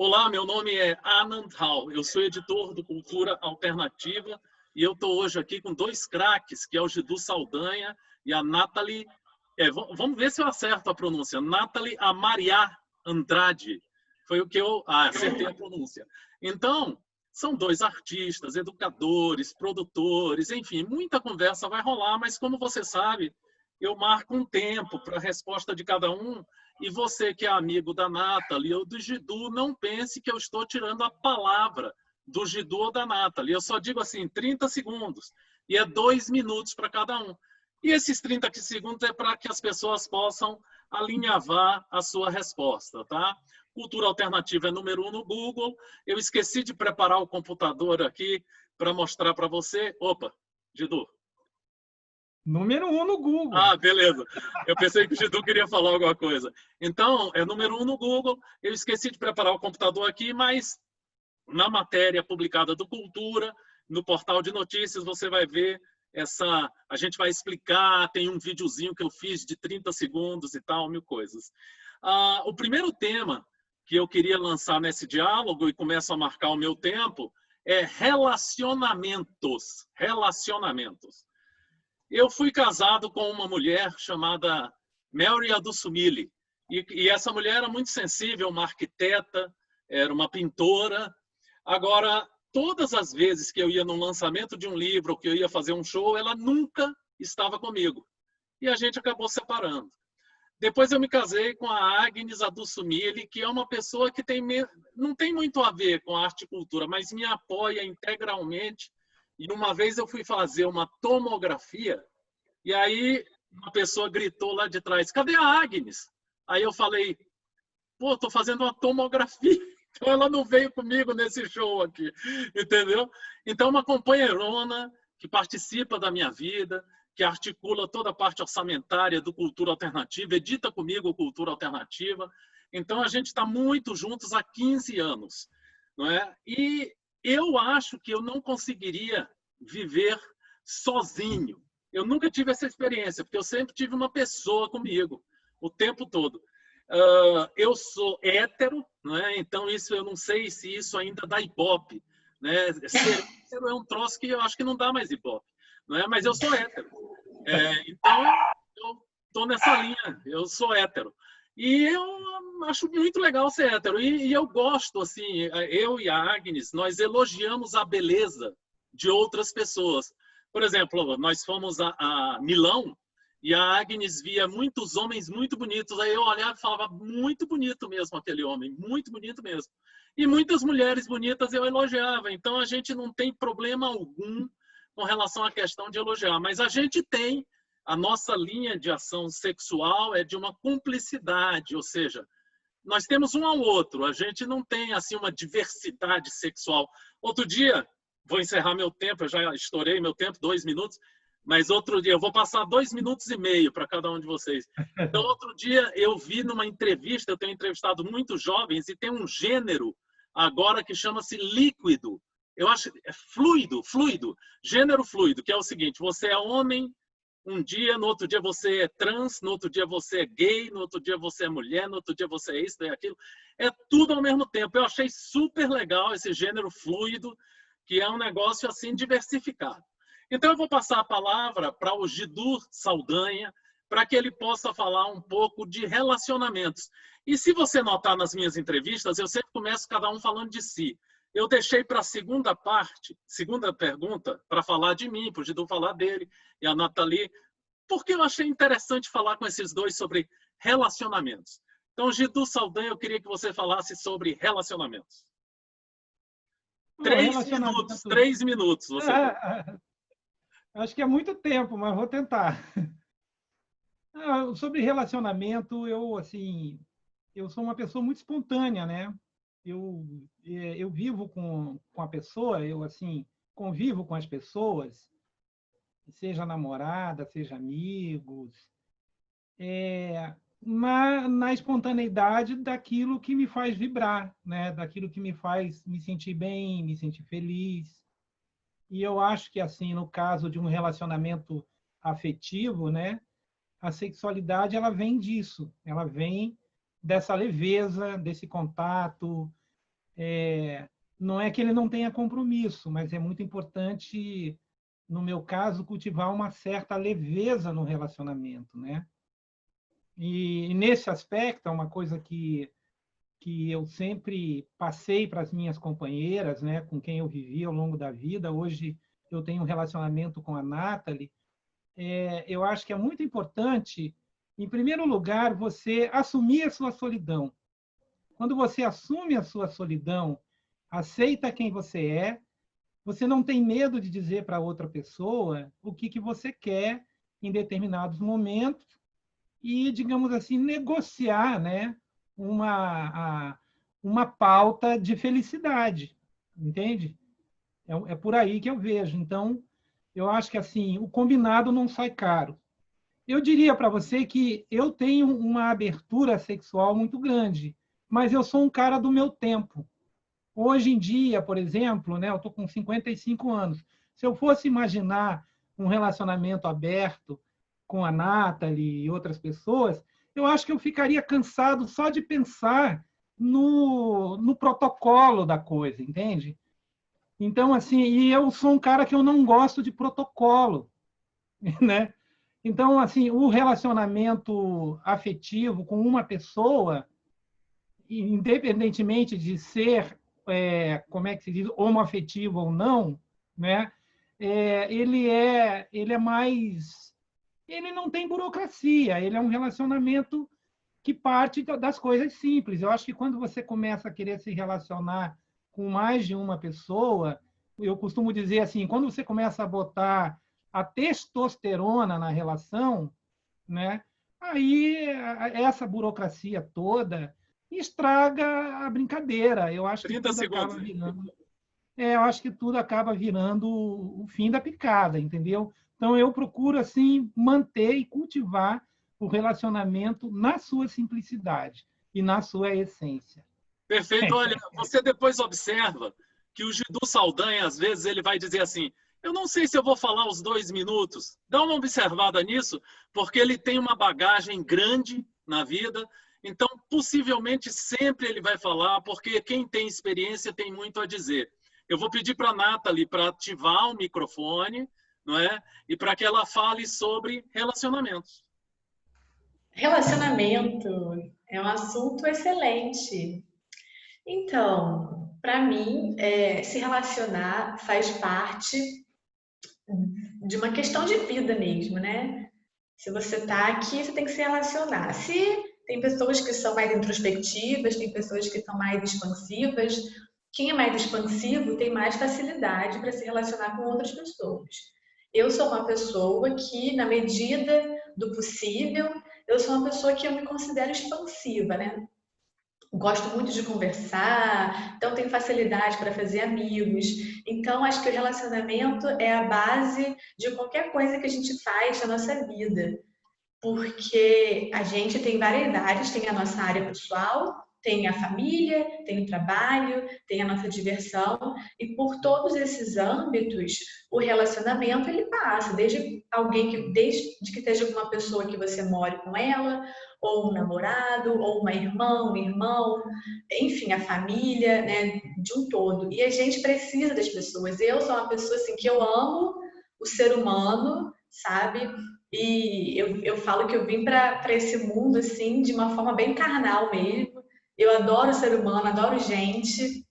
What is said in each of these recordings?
Olá, meu nome é Anand Rao, eu sou editor do Cultura Alternativa e eu estou hoje aqui com dois craques, que é o Gidu Saldanha e a Nathalie, vamos ver se eu acerto a pronúncia, Nathalie Amariá Andrade, foi o que eu acertei a pronúncia. Então, são dois artistas, educadores, produtores, enfim, muita conversa vai rolar, mas como você sabe, eu marco um tempo para a resposta de cada um. E você que é amigo da Nathalie ou do Gidu, não pense que eu estou tirando a palavra do Gidu ou da Nathalie. Eu só digo assim, 30 segundos. E é 2 minutos para cada um. E esses 30 segundos é para que as pessoas possam alinhavar a sua resposta, tá? Cultura Alternativa é número 1 no Google. Eu esqueci de preparar o computador aqui para mostrar para você. Opa, Gidu. Número 1 no Google. Ah, beleza. Eu pensei que o Gidu queria falar alguma coisa. Então, é número 1 no Google. Eu esqueci de preparar o computador aqui, mas na matéria publicada do Cultura, no portal de notícias, você vai ver essa... A gente vai explicar, tem um videozinho que eu fiz de 30 segundos e tal, mil coisas. O primeiro tema que eu queria lançar nesse diálogo, e começo a marcar o meu tempo, é relacionamentos. Relacionamentos. Eu fui casado com uma mulher chamada Mary Adusumilli. E essa mulher era muito sensível, uma arquiteta, era uma pintora. Agora, todas as vezes que eu ia num lançamento de um livro ou que eu ia fazer um show, ela nunca estava comigo. E a gente acabou separando. Depois eu me casei com a Agnes Adusumilli, que é uma pessoa que não tem muito a ver com arte e cultura, mas me apoia integralmente. E uma vez eu fui fazer uma tomografia e aí uma pessoa gritou lá de trás, cadê a Agnes? Aí eu falei, pô, tô fazendo uma tomografia. Então ela não veio comigo nesse show aqui, entendeu? Então uma companheirona que participa da minha vida, que articula toda a parte orçamentária do Cultura Alternativa, edita comigo o Cultura Alternativa. Então a gente está muito juntos há 15 anos, não é? E eu acho que eu não conseguiria viver sozinho. Eu nunca tive essa experiência, porque eu sempre tive uma pessoa comigo, o tempo todo. Eu sou hétero, né? Então isso eu não sei se isso ainda dá ibope. Né? Ser hétero é um troço que eu acho que não dá mais ibope. Não é? Mas eu sou hétero. Então eu estou nessa linha, eu sou hétero. E eu acho muito legal ser hétero. E eu gosto, assim, eu e a Agnes, nós elogiamos a beleza de outras pessoas. Por exemplo, nós fomos a Milão e a Agnes via muitos homens muito bonitos. Aí eu olhava e falava, muito bonito mesmo aquele homem, muito bonito mesmo. E muitas mulheres bonitas eu elogiava. Então a gente não tem problema algum com relação à questão de elogiar. Mas a gente tem, a nossa linha de ação sexual é de uma cumplicidade, ou seja, nós temos um ao outro, a gente não tem assim uma diversidade sexual. Outro dia, vou encerrar meu tempo, eu já estourei meu tempo, 2 minutos, mas outro dia, eu vou passar 2 minutos e meio para cada um de vocês. Então, outro dia, eu vi numa entrevista, eu tenho entrevistado muitos jovens, e tem um gênero agora que chama-se líquido. Eu acho é fluido, gênero fluido, que é o seguinte, você é homem, um dia, no outro dia você é trans, no outro dia você é gay, no outro dia você é mulher, no outro dia você é isso, é aquilo. É tudo ao mesmo tempo. Eu achei super legal esse gênero fluido, que é um negócio assim diversificado. Então eu vou passar a palavra para o Gidu Saldanha, para que ele possa falar um pouco de relacionamentos. E se você notar nas minhas entrevistas, eu sempre começo cada um falando de si. Eu deixei para a segunda parte, segunda pergunta, para falar de mim, para o Gidu falar dele, e a Nathalie, porque eu achei interessante falar com esses dois sobre relacionamentos. Então, Gidu Saldanha, eu queria que você falasse sobre relacionamentos. Bom, 3 minutos você tem. Acho que é muito tempo, mas vou tentar. Sobre relacionamento, eu sou uma pessoa muito espontânea, né? Eu vivo com a pessoa, convivo com as pessoas, seja namorada, seja amigos, na espontaneidade daquilo que me faz vibrar, né? Daquilo que me faz me sentir bem, me sentir feliz. E eu acho que, assim, no caso de um relacionamento afetivo, né? A sexualidade, ela vem disso, ela vem dessa leveza, desse contato, não é que ele não tenha compromisso, mas é muito importante, no meu caso, cultivar uma certa leveza no relacionamento, né? E nesse aspecto, é uma coisa que eu sempre passei para as minhas companheiras, né, com quem eu vivi ao longo da vida. Hoje eu tenho um relacionamento com a Nathalie. Eu acho que é muito importante, em primeiro lugar, você assumir a sua solidão. Quando você assume a sua solidão, aceita quem você não tem medo de dizer para outra pessoa o que você quer em determinados momentos e, digamos assim, negociar, né, uma pauta de felicidade, entende? É por aí que eu vejo. Então, eu acho que assim, o combinado não sai caro. Eu diria para você que eu tenho uma abertura sexual muito grande, mas eu sou um cara do meu tempo. Hoje em dia, por exemplo, né, eu estou com 55 anos. Se eu fosse imaginar um relacionamento aberto com a Nathalie e outras pessoas, eu acho que eu ficaria cansado só de pensar no protocolo da coisa, entende? Então, assim, e eu sou um cara que eu não gosto de protocolo, né? Então, assim, o relacionamento afetivo com uma pessoa, independentemente de ser, como é que se diz, homoafetivo ou não, né? Ele é mais, ele não tem burocracia, ele é um relacionamento que parte das coisas simples. Eu acho que quando você começa a querer se relacionar com mais de uma pessoa, eu costumo dizer assim, quando você começa a botar a testosterona na relação, né? Aí essa burocracia toda estraga a brincadeira. Eu acho que 30 tudo acaba segundos. virando, eu acho que tudo acaba virando o fim da picada, entendeu? Então eu procuro assim manter e cultivar o relacionamento na sua simplicidade e na sua essência. Perfeito. Olha, você depois observa que o Gidu Saldanha, às vezes, ele vai dizer assim, eu não sei se eu vou falar os 2 minutos. Dá uma observada nisso, porque ele tem uma bagagem grande na vida, então possivelmente sempre ele vai falar, porque quem tem experiência tem muito a dizer. Eu vou pedir para a Nathalie para ativar o microfone, não é? E para que ela fale sobre relacionamentos. Relacionamento é um assunto excelente. Então, para mim, se relacionar faz parte de uma questão de vida mesmo, né? Se você está aqui, você tem que se relacionar. Se tem pessoas que são mais introspectivas, tem pessoas que são mais expansivas. Quem é mais expansivo tem mais facilidade para se relacionar com outras pessoas. Eu sou uma pessoa que, na medida do possível, eu sou uma pessoa que eu me considero expansiva, né? Gosto muito de conversar, então tenho facilidade para fazer amigos. Então, acho que o relacionamento é a base de qualquer coisa que a gente faz na nossa vida. Porque a gente tem variedades, tem a nossa área pessoal, tem a família, tem o trabalho, tem a nossa diversão, e por todos esses âmbitos, o relacionamento ele passa, desde que esteja com uma pessoa que você more com ela, ou um namorado, ou uma irmã, um irmão, enfim, a família, né, de um todo. E a gente precisa das pessoas. Eu sou uma pessoa assim que eu amo o ser humano, sabe? E eu falo que eu vim para esse mundo assim de uma forma bem carnal mesmo. Eu adoro ser humano, adoro gente,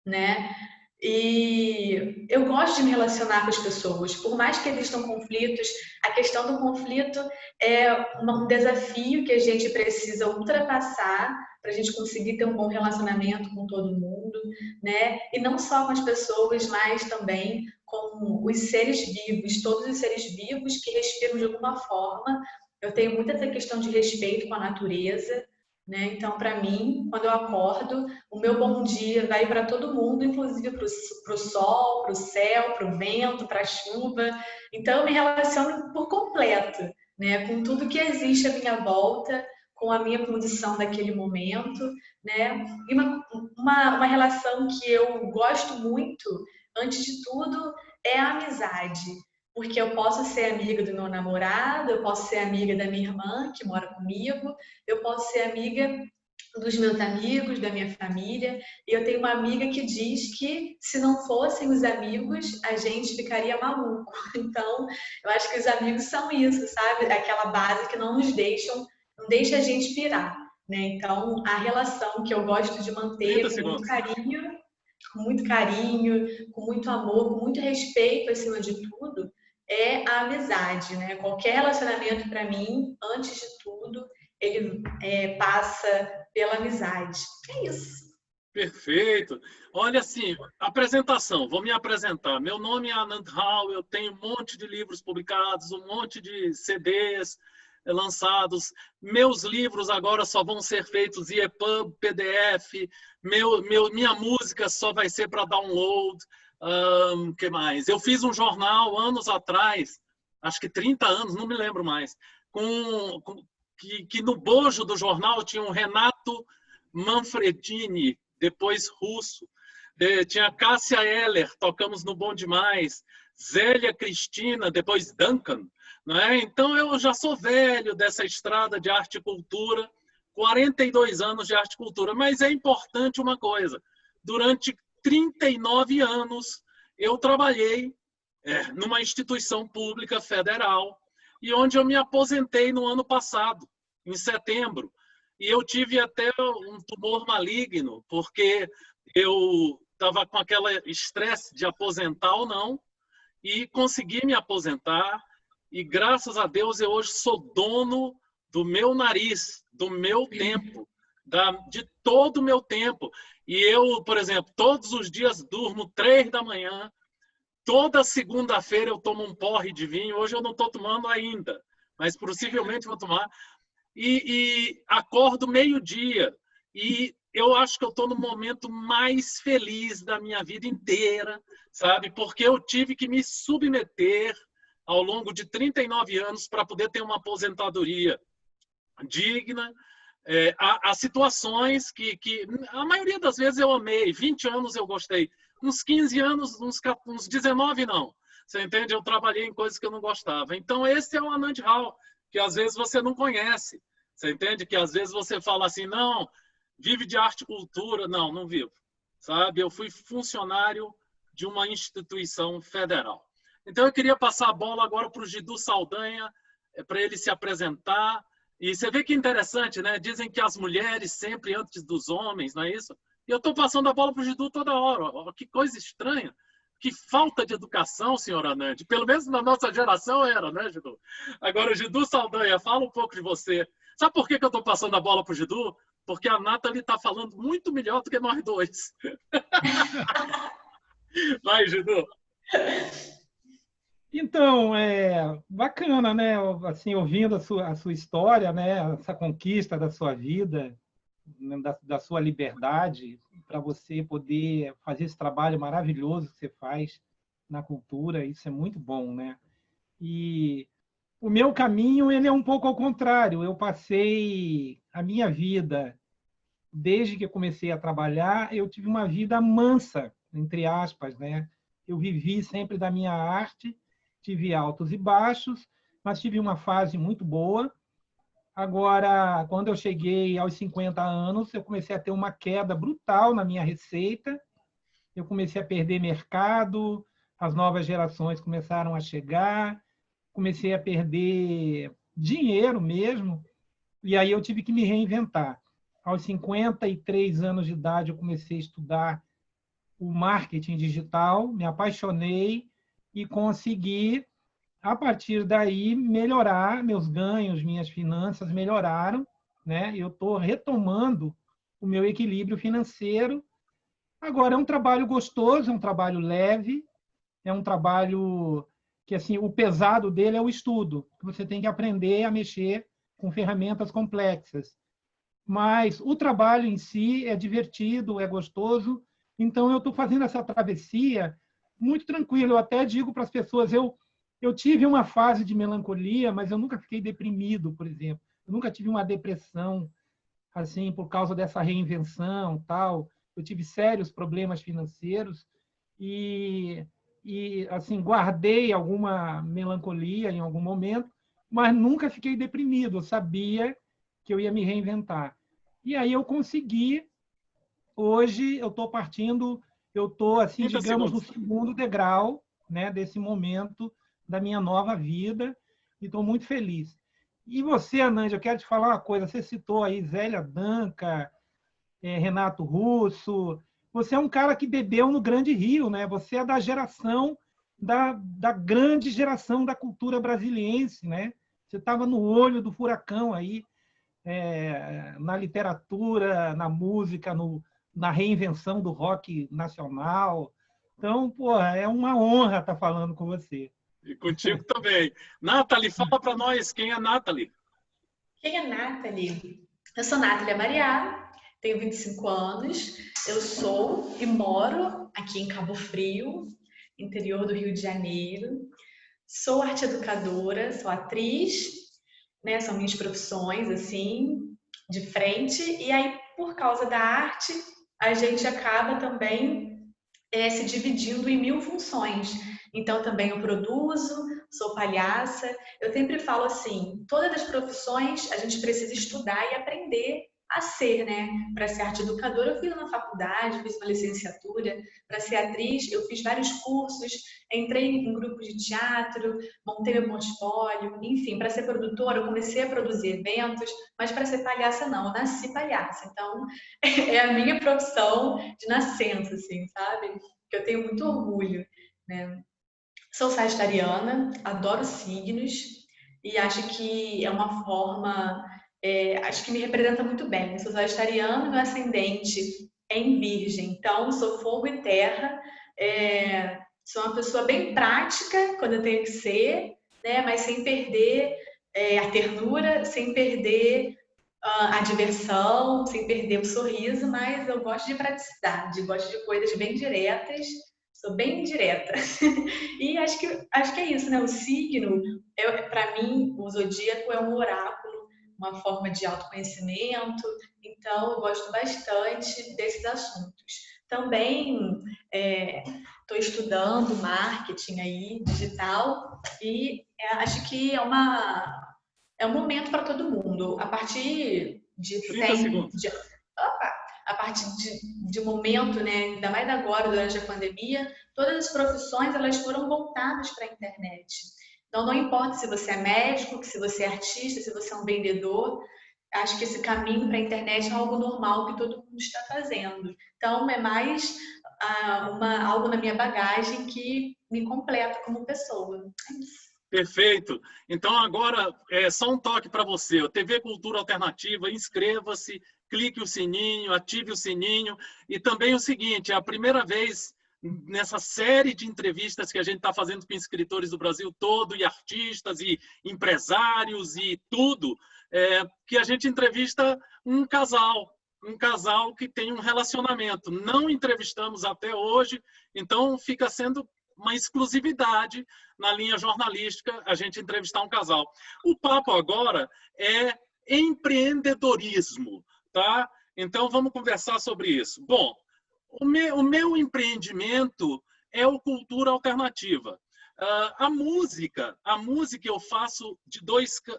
né? E eu gosto de me relacionar com as pessoas, por mais que existam conflitos, a questão do conflito é um desafio que a gente precisa ultrapassar para a gente conseguir ter um bom relacionamento com todo mundo, né? E não só com as pessoas, mas também com os seres vivos, todos os seres vivos que respiram de alguma forma. Eu tenho muito essa questão de respeito com a natureza, né? Então, para mim, quando eu acordo, o meu bom dia vai para todo mundo, inclusive para o sol, para o céu, para o vento, para a chuva. Então, eu me relaciono por completo, né? Com tudo que existe à minha volta, com a minha condição daquele momento, né? E uma relação que eu gosto muito, antes de tudo, é a amizade. Porque eu posso ser amiga do meu namorado, eu posso ser amiga da minha irmã, que mora comigo, eu posso ser amiga dos meus amigos, da minha família. E eu tenho uma amiga que diz que se não fossem os amigos, a gente ficaria maluco. Então, eu acho que os amigos são isso, sabe? Aquela base que não nos deixam, não deixa a gente pirar, né? Então, a relação que eu gosto de 30 manter segundos. com muito carinho, com muito amor, com muito respeito acima de tudo, é a amizade, né? Qualquer relacionamento para mim, antes de tudo, ele passa pela amizade. É isso. Perfeito. Olha assim, apresentação. Vou me apresentar. Meu nome é Anand Rao, eu tenho um monte de livros publicados, um monte de CDs lançados. Meus livros agora só vão ser feitos em EPUB, PDF. Minha música só vai ser para download. Que mais? Eu fiz um jornal anos atrás, acho que 30 anos, não me lembro mais, que no bojo do jornal tinha um Renato Manfredini, depois russo. Tinha Cássia Eller, tocamos no Bom Demais. Zélia Cristina, depois Duncan. Né? Então, eu já sou velho dessa estrada de arte e cultura, 42 anos de arte e cultura. Mas é importante uma coisa. Durante 39 anos, eu trabalhei numa instituição pública federal, e onde eu me aposentei no ano passado, em setembro. E eu tive até um tumor maligno, porque eu estava com aquele estresse de aposentar ou não, e consegui me aposentar, e graças a Deus eu hoje sou dono do meu nariz, do meu tempo, de todo o meu tempo. E eu, por exemplo, todos os dias durmo 3 da manhã, toda segunda-feira eu tomo um porre de vinho, hoje eu não estou tomando ainda, mas possivelmente vou tomar. E acordo meio-dia. E eu acho que eu estou no momento mais feliz da minha vida inteira, sabe? Porque eu tive que me submeter ao longo de 39 anos para poder ter uma aposentadoria digna, a situações que a maioria das vezes eu amei. 20 anos eu gostei. Uns 15 anos, uns 19 não. Você entende? Eu trabalhei em coisas que eu não gostava. Então, esse é o Anand Rao, que às vezes você não conhece. Você entende? Que às vezes você fala assim, não, vive de arte e cultura. Não, não vivo. Sabe? Eu fui funcionário de uma instituição federal. Então, eu queria passar a bola agora para o Gidu Saldanha, para ele se apresentar. E você vê que interessante, né? Dizem que as mulheres sempre antes dos homens, não é isso? E eu estou passando a bola para o Gidu toda hora. Que coisa estranha. Que falta de educação, senhor Anand. Pelo menos na nossa geração era, né, Gidu? Agora, o Gidu Saldanha, fala um pouco de você. Sabe por que eu estou passando a bola para o Gidu? Porque a Nathalie está falando muito melhor do que nós dois. Vai, Gidu. Então, bacana, né? Assim, ouvindo a sua história, né? Essa conquista da sua vida, né? Da sua liberdade, para você poder fazer esse trabalho maravilhoso que você faz na cultura, isso é muito bom, né? E o meu caminho, ele é um pouco ao contrário. Eu passei a minha vida, desde que eu comecei a trabalhar, eu tive uma vida mansa, entre aspas, né? Eu vivi sempre da minha arte, tive altos e baixos, mas tive uma fase muito boa. Agora, quando eu cheguei aos 50 anos, eu comecei a ter uma queda brutal na minha receita, eu comecei a perder mercado, as novas gerações começaram a chegar, comecei a perder dinheiro mesmo, e aí eu tive que me reinventar. Aos 53 anos de idade, eu comecei a estudar o marketing digital, me apaixonei e consegui, a partir daí, melhorar meus ganhos, minhas finanças melhoraram, né? Eu estou retomando o meu equilíbrio financeiro. Agora, é um trabalho gostoso, é um trabalho leve, é um trabalho que, assim, o pesado dele é o estudo. Você tem que aprender a mexer com ferramentas complexas. Mas o trabalho em si é divertido, é gostoso. Então, eu estou fazendo essa travessia muito tranquilo. Eu até digo para as pessoas, eu tive uma fase de melancolia, mas eu nunca fiquei deprimido, por exemplo. Eu nunca tive uma depressão, assim, por causa dessa reinvenção, tal. Eu tive sérios problemas financeiros e assim, guardei alguma melancolia em algum momento, mas nunca fiquei deprimido. Eu sabia que eu ia me reinventar. E aí eu consegui, hoje eu estou partindo, eu estou, assim, digamos, no segundo degrau, né, desse momento da minha nova vida, e estou muito feliz. E você, Anand, eu quero te falar uma coisa, você citou aí Zélia Danca, Renato Russo, você é um cara que bebeu no Grande Rio, né? Você é da geração, da grande geração da cultura brasiliense, né? Você estava no olho do furacão aí, na literatura, na música, na reinvenção do rock nacional. Então, pô, é uma honra estar falando com você. E contigo também. Nathalie, fala para nós, quem é Nathalie? Quem é Nathalie? Eu sou Nathalie Mariá, tenho 25 anos, eu sou e moro aqui em Cabo Frio, interior do Rio de Janeiro. Sou arte educadora, sou atriz, né? São minhas profissões, assim, de frente. E aí, por causa da arte, a gente acaba também se dividindo em 1000 funções. Então, também eu produzo, sou palhaça. Eu sempre falo assim, todas as profissões a gente precisa estudar e aprender a ser, né? Para ser arte educadora, eu fiz na faculdade, fiz uma licenciatura. Para ser atriz, eu fiz vários cursos, entrei em grupos de teatro, montei meu portfólio. Enfim, para ser produtora, eu comecei a produzir eventos, mas para ser palhaça, não. Eu nasci palhaça. Então, é a minha profissão de nascença, assim, sabe? Que eu tenho muito orgulho, né? Sou sagitariana, adoro signos e acho que é uma forma, acho que me representa muito bem. Sou sagitariana, meu ascendente é em Virgem, então sou fogo e terra. Sou uma pessoa bem prática quando eu tenho que ser, né? Mas sem perder a ternura, sem perder a diversão, sem perder o sorriso, mas eu gosto de praticidade, gosto de coisas bem diretas, sou bem direta. E acho que é isso, né? O signo, para mim, o zodíaco é um oráculo, uma forma de autoconhecimento, então eu gosto bastante desses assuntos. Também estou estudando marketing aí, digital, e acho que é um momento para todo mundo. A partir de 30 segundos. A partir de momento, né, ainda mais agora, durante a pandemia, todas as profissões elas foram voltadas para a internet. Então, não importa se você é médico, se você é artista, se você é um vendedor, acho que esse caminho para a internet é algo normal que todo mundo está fazendo. Então, é mais algo na minha bagagem que me completa como pessoa. É isso. Perfeito. Então, agora, só um toque para você. O TV Cultura Alternativa, inscreva-se, clique o sininho, ative o sininho. E também o seguinte, é a primeira vez nessa série de entrevistas que a gente está fazendo com escritores do Brasil todo, e artistas, e empresários, e tudo, que a gente entrevista um casal que tem um relacionamento. Não entrevistamos até hoje, então fica sendo uma exclusividade na linha jornalística a gente entrevistar um casal. O papo agora é empreendedorismo, tá? Então vamos conversar sobre isso. Bom, o meu empreendimento é o Cultura Alternativa. A música eu faço de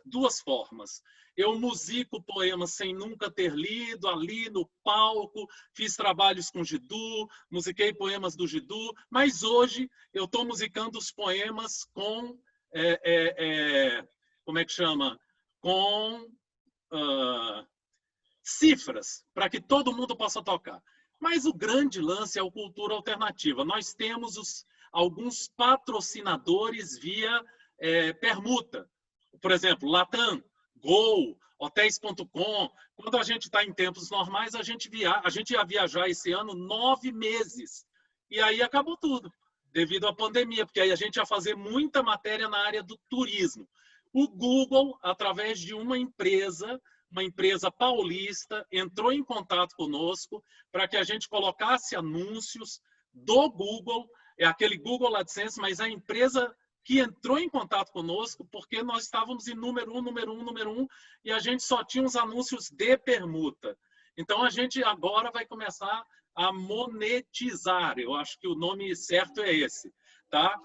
duas formas. Eu musico poemas sem nunca ter lido, ali no palco, fiz trabalhos com Gidu, musiquei poemas do Gidu, mas hoje eu estou musicando os poemas com, como é que chama? Com cifras, para que todo mundo possa tocar. Mas o grande lance é o Cultura Alternativa. Nós temos alguns patrocinadores via permuta. Por exemplo, Latam, Gol, Hotéis.com. Quando a gente está em tempos normais, a gente ia viajar esse ano 9 meses. E aí acabou tudo, devido à pandemia, porque aí a gente ia fazer muita matéria na área do turismo. O Google, através de uma empresa paulista, entrou em contato conosco para que a gente colocasse anúncios do Google, aquele Google AdSense, mas a empresa que entrou em contato conosco, porque nós estávamos em número um, e a gente só tinha os anúncios de permuta. Então, a gente agora vai começar a monetizar. Eu acho que o nome certo é esse, tá?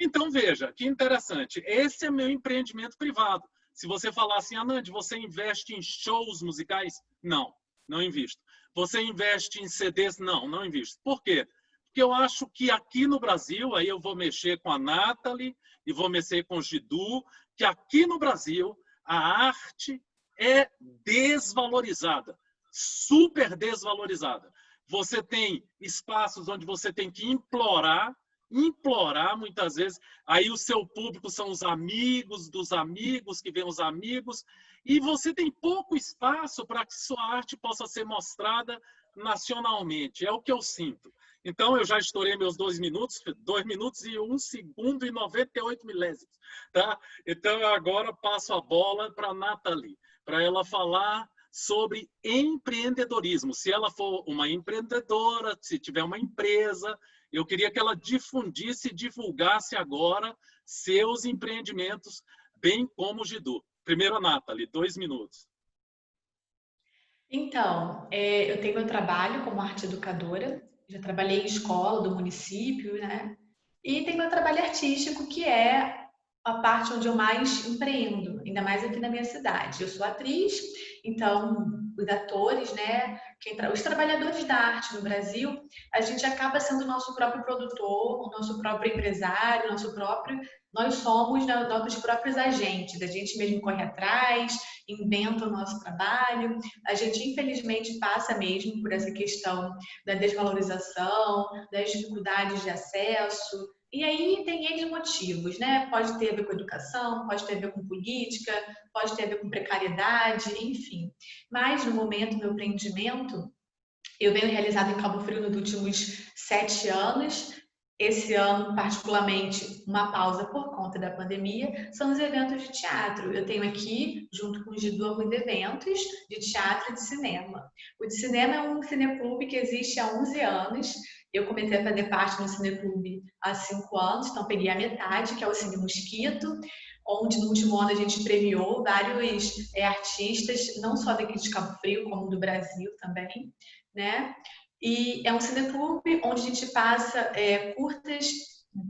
Então, veja, que interessante. Esse é meu empreendimento privado. Se você falar assim, Anand, você investe em shows musicais? Não. Não invisto. Você investe em CDs? Não, não invisto. Por quê? Porque eu acho que aqui no Brasil, aí eu vou mexer com a Nathalie e vou mexer com o Gidu, que aqui no Brasil a arte é desvalorizada, super desvalorizada. Você tem espaços onde você tem que implorar muitas vezes, aí o seu público são os amigos dos amigos, que vêm os amigos, e você tem pouco espaço para que sua arte possa ser mostrada nacionalmente, é o que eu sinto. Então, eu já estourei meus 2 minutos e 1 segundo e 98 milésimos, tá? Então, eu agora passo a bola para a Nathalie, para ela falar sobre empreendedorismo. Se ela for uma empreendedora, se tiver uma empresa, eu queria que ela difundisse e divulgasse agora seus empreendimentos, bem como o Gidu. Primeiro a Nathalie, 2 minutos. Então, eu tenho meu trabalho como arte educadora, já trabalhei em escola do município, né? E tem meu trabalho artístico, que é a parte onde eu mais empreendo, ainda mais aqui na minha cidade. Eu sou atriz, então os atores, né, os trabalhadores da arte no Brasil, a gente acaba sendo o nosso próprio produtor, o nosso próprio empresário, nós somos nossos próprios agentes, a gente mesmo corre atrás, inventa o nosso trabalho, a gente infelizmente passa mesmo por essa questão da desvalorização, das dificuldades de acesso. E aí tem N motivos, né? Pode ter a ver com educação, pode ter a ver com política, pode ter a ver com precariedade, enfim. Mas no momento do empreendimento, eu venho realizado em Cabo Frio nos últimos 7 anos. Esse ano, particularmente, uma pausa por conta da pandemia, são os eventos de teatro. Eu tenho aqui, junto com o Gidu, alguns eventos de teatro e de cinema. O de cinema é um cineclube que existe há 11 anos. Eu comecei a fazer parte do cineclube há 5 anos, então peguei a metade, que é o Cine Mosquito, onde no último ano a gente premiou vários artistas, não só daqui de Cabo Frio, como do Brasil também, né? E é um cineclube onde a gente passa curtas,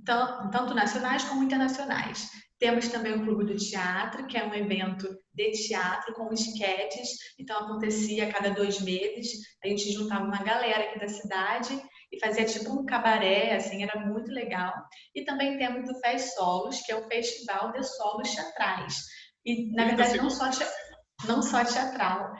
tanto nacionais como internacionais. Temos também o Clube do Teatro, que é um evento de teatro com esquetes. Então, acontecia a cada 2 meses. A gente juntava uma galera aqui da cidade e fazia tipo um cabaré, assim, era muito legal. E também temos o Fest Solos, que é um festival de solos teatrais. E, na verdade, não só teatral,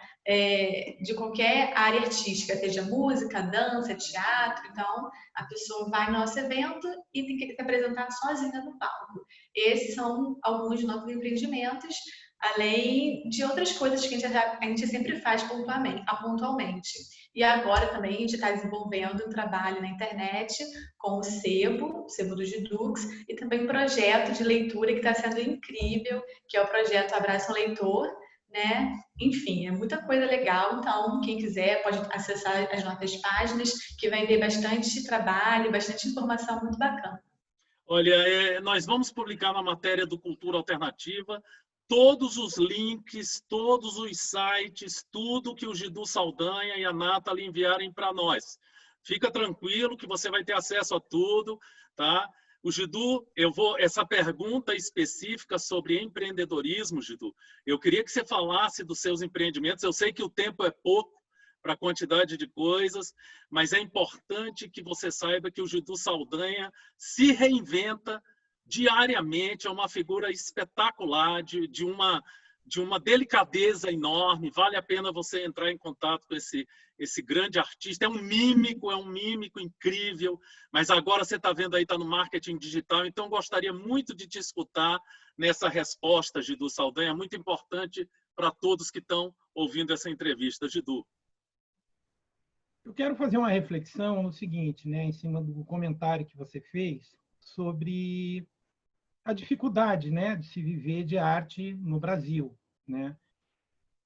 de qualquer área artística, seja música, dança, teatro. Então, a pessoa vai no nosso evento e tem que se apresentar sozinha no palco. Esses são alguns dos nossos empreendimentos, além de outras coisas que a gente sempre faz pontualmente. E agora também a gente está desenvolvendo um trabalho na internet com o Sebo do Gidux, e também um projeto de leitura que está sendo incrível, que é o projeto Abraça um Leitor, né? Enfim, é muita coisa legal. Então, quem quiser pode acessar as nossas páginas, que vai ver bastante trabalho, bastante informação muito bacana. Olha, nós vamos publicar na matéria do Cultura Alternativa todos os links, todos os sites, tudo que o Gidu Saldanha e a Nathalie enviarem para nós. Fica tranquilo que você vai ter acesso a tudo, tá? O Gidu, essa pergunta específica sobre empreendedorismo, Gidu, eu queria que você falasse dos seus empreendimentos. Eu sei que o tempo é pouco para a quantidade de coisas, mas é importante que você saiba que o Gidu Saldanha se reinventa diariamente, é uma figura espetacular, de uma delicadeza enorme. Vale a pena você entrar em contato com esse grande artista. É um mímico incrível, mas agora você está vendo aí, está no marketing digital, então gostaria muito de te escutar nessa resposta, Gidu Saldanha, muito importante para todos que estão ouvindo essa entrevista. Gidu. Eu quero fazer uma reflexão no seguinte, né, em cima do comentário que você fez sobre a dificuldade, né, de se viver de arte no Brasil, né?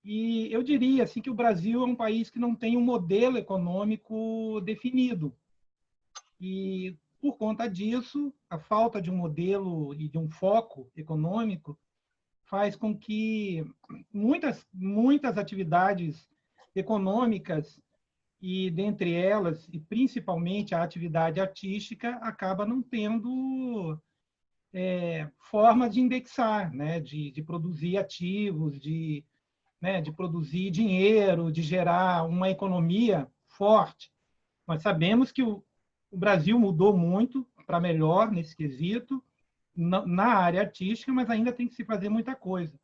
E eu diria assim que o Brasil é um país que não tem um modelo econômico definido. E por conta disso, a falta de um modelo e de um foco econômico faz com que muitas atividades econômicas, e dentre elas, e principalmente a atividade artística, acaba não tendo forma de indexar, né? de produzir ativos, de né, de produzir dinheiro, de gerar uma economia forte. Nós sabemos que o Brasil mudou muito para melhor nesse quesito, na área artística, mas ainda tem que se fazer muita coisa.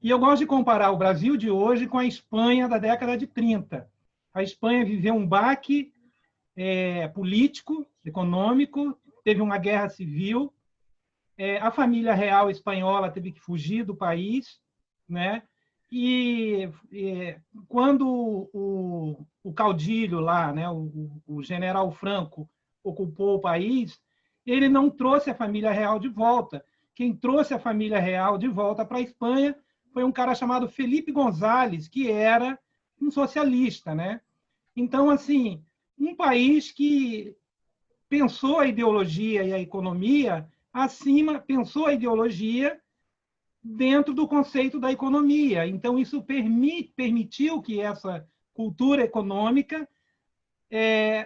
E eu gosto de comparar o Brasil de hoje com a Espanha da década de 30. A Espanha viveu um baque político, econômico, teve uma guerra civil, a família real espanhola teve que fugir do país, né? E quando o caudilho lá, né, o general Franco, ocupou o país, ele não trouxe a família real de volta. Quem trouxe a família real de volta para a Espanha foi um cara chamado Felipe González, que era um socialista, né? Então, assim, um país que pensou a ideologia e a economia acima, pensou a ideologia dentro do conceito da economia. Então, isso permitiu que essa cultura econômica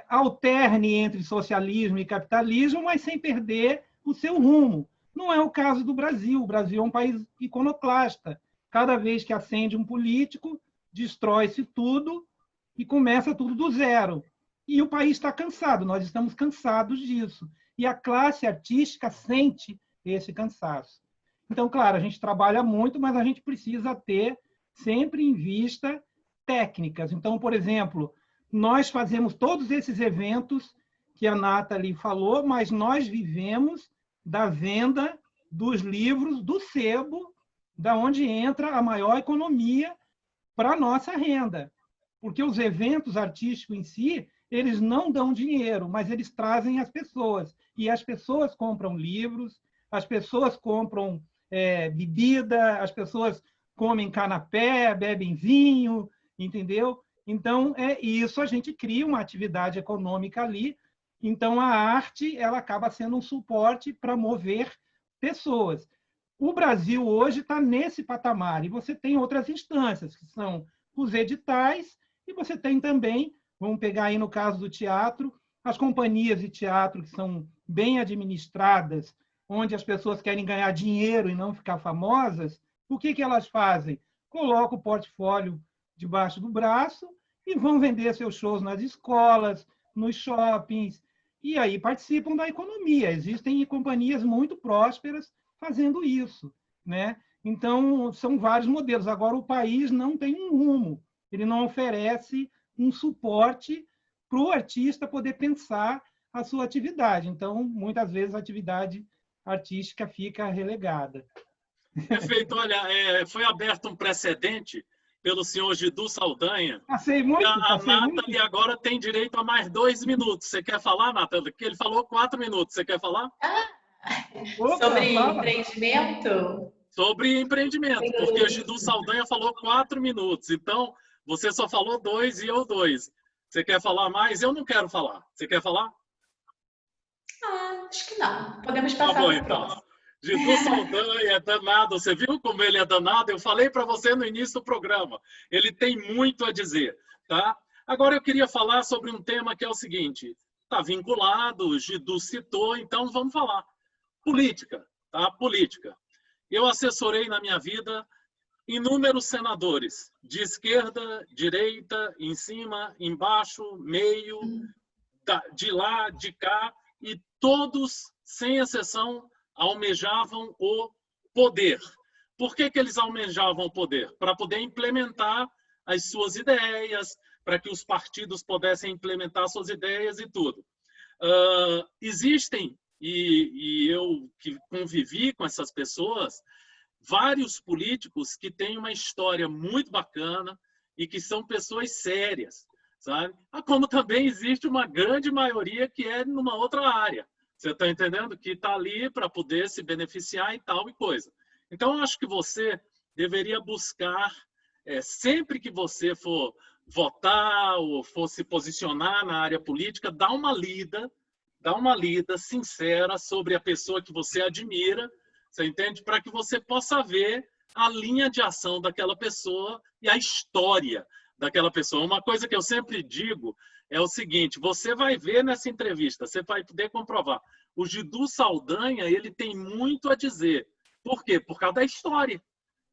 alterne entre socialismo e capitalismo, mas sem perder o seu rumo. Não é o caso do Brasil. O Brasil é um país iconoclasta. Cada vez que ascende um político, destrói-se tudo e começa tudo do zero. E o país está cansado, nós estamos cansados disso. E a classe artística sente esse cansaço. Então, claro, a gente trabalha muito, mas a gente precisa ter sempre em vista técnicas. Então, por exemplo, nós fazemos todos esses eventos que a Nathalie falou, mas nós vivemos da venda dos livros do sebo, da onde entra a maior economia para a nossa renda. Porque os eventos artísticos em si, eles não dão dinheiro, mas eles trazem as pessoas. E as pessoas compram livros, as pessoas compram bebida, as pessoas comem canapé, bebem vinho, entendeu? Então, isso a gente cria uma atividade econômica ali. Então, a arte ela acaba sendo um suporte para mover pessoas. O Brasil hoje está nesse patamar, e você tem outras instâncias, que são os editais, e você tem também, vamos pegar aí no caso do teatro, as companhias de teatro que são bem administradas, onde as pessoas querem ganhar dinheiro e não ficar famosas. O que elas fazem? Colocam o portfólio debaixo do braço e vão vender seus shows nas escolas, nos shoppings, e aí participam da economia. Existem companhias muito prósperas fazendo isso, né? Então, são vários modelos. Agora, o país não tem um rumo, ele não oferece um suporte para o artista poder pensar a sua atividade. Então, muitas vezes, a atividade artística fica relegada. Perfeito. Olha, foi aberto um precedente pelo senhor Gidu Saldanha. Passei muito. A Nathalie agora tem direito a mais 2 minutos. Você quer falar, Nathalie? Porque ele falou 4 minutos. Você quer falar? Sobre empreendimento? Sobre empreendimento, porque o Gidu Saldanha falou 4 minutos. Então, você só falou 2 e eu 2. Você quer falar mais? Eu não quero falar. Você quer falar? Acho que não. Podemos passar para o próximo. Gidu Saldanha é danado. Você viu como ele é danado? Eu falei para você no início do programa. Ele tem muito a dizer, tá? Agora eu queria falar sobre um tema que é o seguinte. Está vinculado, o Gidu citou, então vamos falar. Política, tá? Política. Eu assessorei na minha vida inúmeros senadores, de esquerda, direita, em cima, embaixo, meio, de lá, de cá, e todos, sem exceção, almejavam o poder. Por que eles almejavam o poder? Para poder implementar as suas ideias, para que os partidos pudessem implementar suas ideias e tudo. Existem, e eu que convivi com essas pessoas, vários políticos que têm uma história muito bacana e que são pessoas sérias, sabe? Como também existe uma grande maioria que é numa outra área. Você está entendendo? Que está ali para poder se beneficiar e tal e coisa. Então, eu acho que você deveria buscar, sempre que você for votar ou for se posicionar na área política, dar uma lida sincera sobre a pessoa que você admira, você entende? Para que você possa ver a linha de ação daquela pessoa e a história daquela pessoa. Uma coisa que eu sempre digo é o seguinte, você vai ver nessa entrevista, você vai poder comprovar. O Gidu Saldanha, ele tem muito a dizer. Por quê? Por causa da história.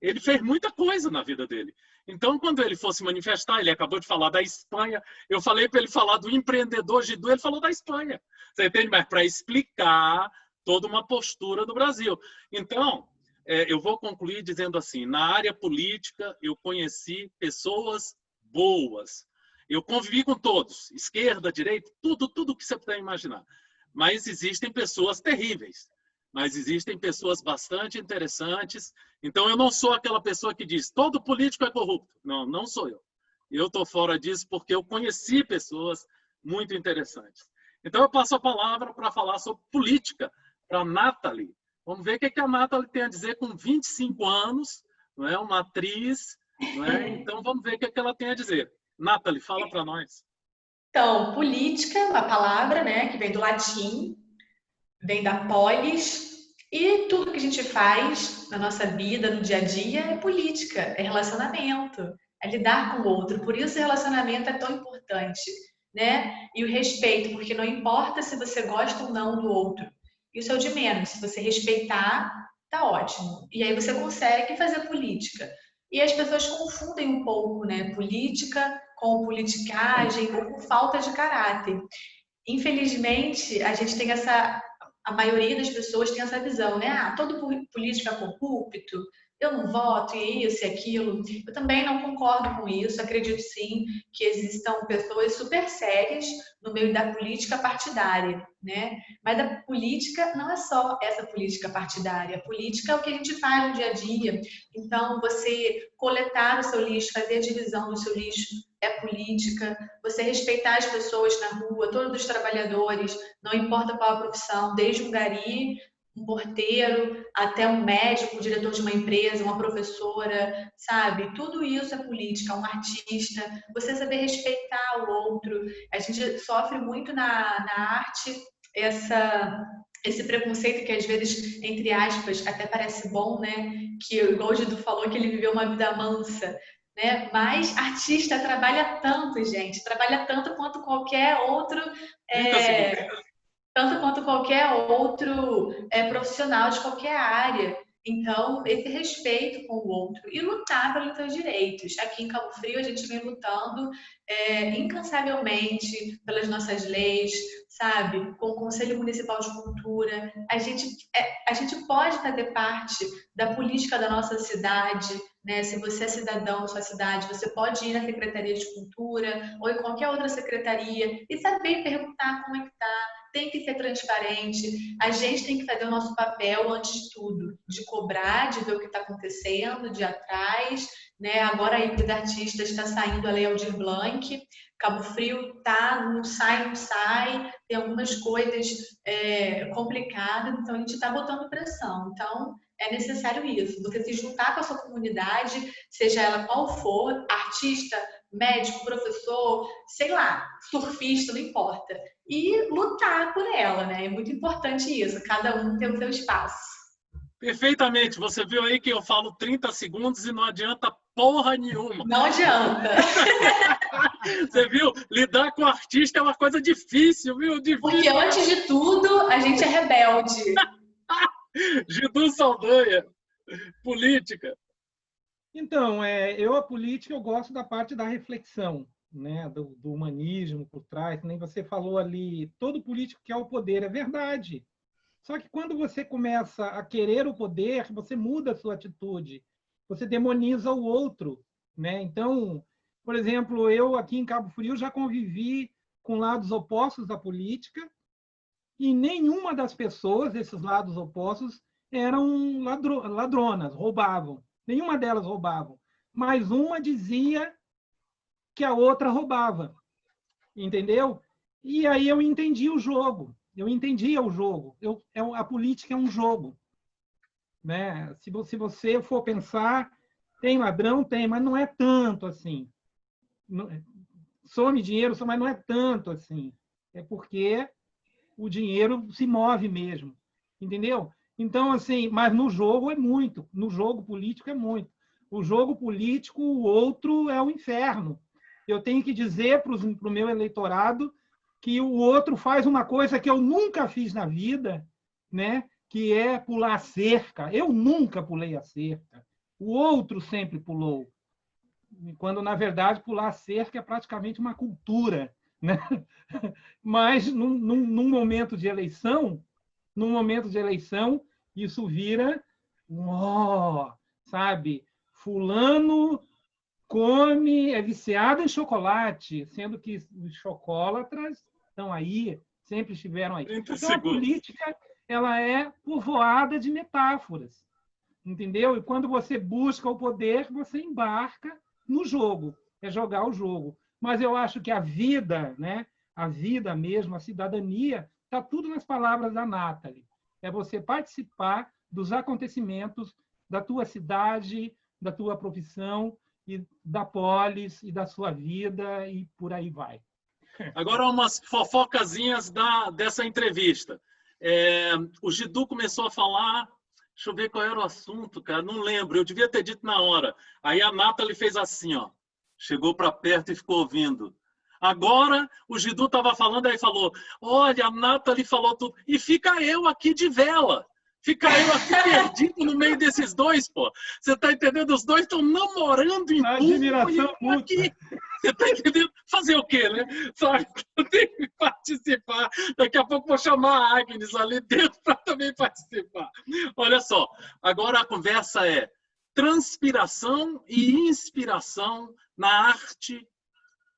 Ele fez muita coisa na vida dele. Então, quando ele fosse manifestar, ele acabou de falar da Espanha, eu falei para ele falar do empreendedor Gidu, ele falou da Espanha. Você entende? Mas para explicar toda uma postura do Brasil. Então, eu vou concluir dizendo assim, na área política, eu conheci pessoas boas. Eu convivi com todos, esquerda, direita, tudo que você puder imaginar. Mas existem pessoas terríveis. Mas existem pessoas bastante interessantes. Então, eu não sou aquela pessoa que diz todo político é corrupto. Não, não sou eu. Eu estou fora disso porque eu conheci pessoas muito interessantes. Então, eu passo a palavra para falar sobre política para a Nathalie. Vamos ver o que a Nathalie tem a dizer com 25 anos, não é? Uma atriz, não é? Então, vamos ver o que ela tem a dizer. Nathalie, fala para nós. Então, política, uma palavra, né, que vem do latim, vem da polis, e tudo que a gente faz na nossa vida, no dia a dia, é política, é relacionamento, é lidar com o outro. Por isso o relacionamento é tão importante, né? E o respeito, porque não importa se você gosta ou não do outro. Isso é o de menos. Se você respeitar, tá ótimo. E aí você consegue fazer política. E as pessoas confundem um pouco, né? Política com politicagem ou com falta de caráter. Infelizmente, a gente tem a maioria das pessoas tem essa visão, né? Ah, todo político é corrupto, eu não voto, e isso e aquilo. Eu também não concordo com isso, acredito sim que existam pessoas super sérias no meio da política partidária, né? Mas a política não é só essa política partidária, a política é o que a gente faz no dia a dia. Então, você coletar o seu lixo, fazer a divisão do seu lixo é política, você respeitar as pessoas na rua, todos os trabalhadores, não importa qual a profissão, desde um gari, um porteiro, até um médico, um diretor de uma empresa, uma professora, sabe? Tudo isso é política, um artista, você saber respeitar o outro. A gente sofre muito na arte esse preconceito que às vezes, entre aspas, até parece bom, né? Que igual o Gidu falou, que ele viveu uma vida mansa, né? Mas artista trabalha tanto, gente, trabalha tanto quanto qualquer outro profissional de qualquer área. Então, esse respeito com o outro e lutar pelos seus direitos. Aqui em Cabo Frio, a gente vem lutando incansavelmente pelas nossas leis, sabe? Com o Conselho Municipal de Cultura. A gente pode fazer parte da política da nossa cidade, né? Se você é cidadão da sua cidade, você pode ir na Secretaria de Cultura ou em qualquer outra secretaria e saber perguntar como é que está. Tem que ser transparente, a gente tem que fazer o nosso papel antes de tudo, de cobrar, de ver o que está acontecendo, de ir atrás, né? Agora aí para os artistas está saindo a Lei Aldir Blanc, Cabo Frio tá, não sai, tem algumas coisas complicadas, então a gente está botando pressão. Então é necessário isso, você se juntar com a sua comunidade, seja ela qual for, artista, médico, professor, sei lá, surfista, não importa. E lutar por ela, né? É muito importante isso, cada um tem o seu espaço. Perfeitamente. Você viu aí que eu falo 30 segundos e não adianta porra nenhuma. Não adianta. Você viu? Lidar com artista é uma coisa difícil, viu? Difícil. Porque antes de tudo, a gente é rebelde. Gidu Saldanha, política. Então, a política, eu gosto da parte da reflexão, né, do humanismo por trás. Nem você falou ali, todo político quer o poder, é verdade. Só que quando você começa a querer o poder, você muda a sua atitude, você demoniza o outro, né? Então, por exemplo, eu aqui em Cabo Frio já convivi com lados opostos da política e nenhuma das pessoas desses lados opostos eram ladronas, roubavam. Nenhuma delas roubavam, mas uma dizia que a outra roubava, entendeu? E aí eu entendi o jogo, eu entendia o jogo. A política é um jogo, né? Se você for pensar, tem ladrão, tem, mas não é tanto assim. Some dinheiro, mas não é tanto assim. É porque o dinheiro se move mesmo, entendeu? Então, assim, mas no jogo é muito, no jogo político é muito. O jogo político, o outro é o inferno. Eu tenho que dizer para o meu eleitorado que o outro faz uma coisa que eu nunca fiz na vida, né? Que é pular a cerca. Eu nunca pulei a cerca. o outro sempre pulou, quando, na verdade, pular cerca é praticamente uma cultura, né? Mas, num momento de eleição, isso vira, sabe? Fulano come, é viciado em chocolate, sendo que os chocolatras estão aí, sempre estiveram aí. 30 Então, a segundos. política ela é povoada de metáforas, entendeu? E quando você busca o poder, você embarca no jogo, é jogar o jogo. Mas eu acho que a vida, né? A vida mesmo, a cidadania, está tudo nas palavras da Nathalie. É você participar dos acontecimentos da tua cidade, da tua profissão, e da polis, e da sua vida, e por aí vai. Agora, umas fofocazinhas dessa entrevista. O Gidu começou a falar, deixa eu ver qual era o assunto, cara, não lembro, eu devia ter dito na hora. Aí a Nathalie fez assim, ó, chegou para perto e ficou ouvindo. Agora, o Gidu estava falando, aí falou, olha, a Nathalie falou tudo, e fica eu aqui de vela. Fica eu aqui perdido no meio desses dois, pô. Você tá entendendo? Os dois estão namorando em admiração mútua. Você tá entendendo? Fazer o quê, né? Sabe? Eu tenho que participar. Daqui a pouco vou chamar a Agnes ali dentro para também participar. Olha só, agora a conversa é transpiração e inspiração na arte,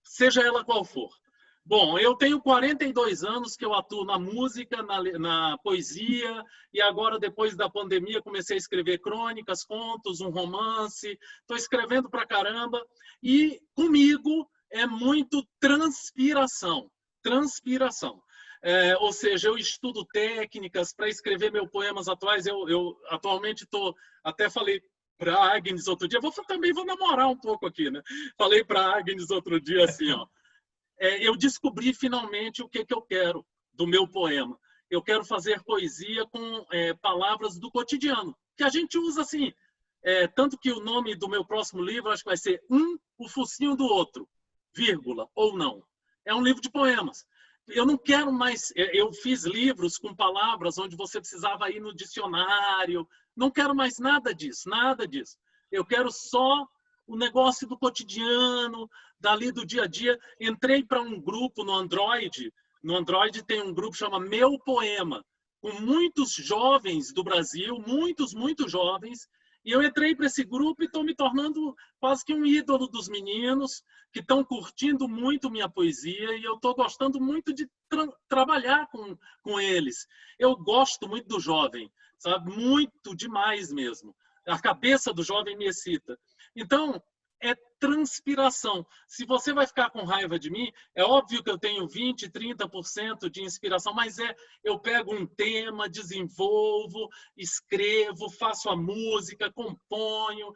seja ela qual for. Bom, eu tenho 42 anos que eu atuo na música, na poesia, e agora, depois da pandemia, comecei a escrever crônicas, contos, um romance. Estou escrevendo pra caramba. E comigo é muito transpiração. Transpiração. Ou seja, eu estudo técnicas para escrever meus poemas atuais. Eu atualmente estou, até falei para a Agnes outro dia, também vou namorar um pouco aqui, né? Falei para a Agnes outro dia assim, ó. Eu descobri finalmente o que eu quero do meu poema. Eu quero fazer poesia com palavras do cotidiano, que a gente usa assim. Tanto que o nome do meu próximo livro acho que vai ser o focinho do outro, vírgula, ou não. É um livro de poemas. Eu não quero mais... Eu fiz livros com palavras onde você precisava ir no dicionário. Não quero mais nada disso, nada disso. Eu quero só o negócio do cotidiano, dali do dia a dia. Entrei para um grupo no Android. No Android tem um grupo que chama Meu Poema, com muitos jovens do Brasil, muitos jovens. E eu entrei para esse grupo e estou me tornando quase que um ídolo dos meninos, que estão curtindo muito minha poesia, e eu estou gostando muito de trabalhar com eles. Eu gosto muito do jovem, sabe? Muito demais mesmo. A cabeça do jovem me excita. Então, é transpiração. Se você vai ficar com raiva de mim, é óbvio que eu tenho 20%, 30% de inspiração, mas eu pego um tema, desenvolvo, escrevo, faço a música, componho.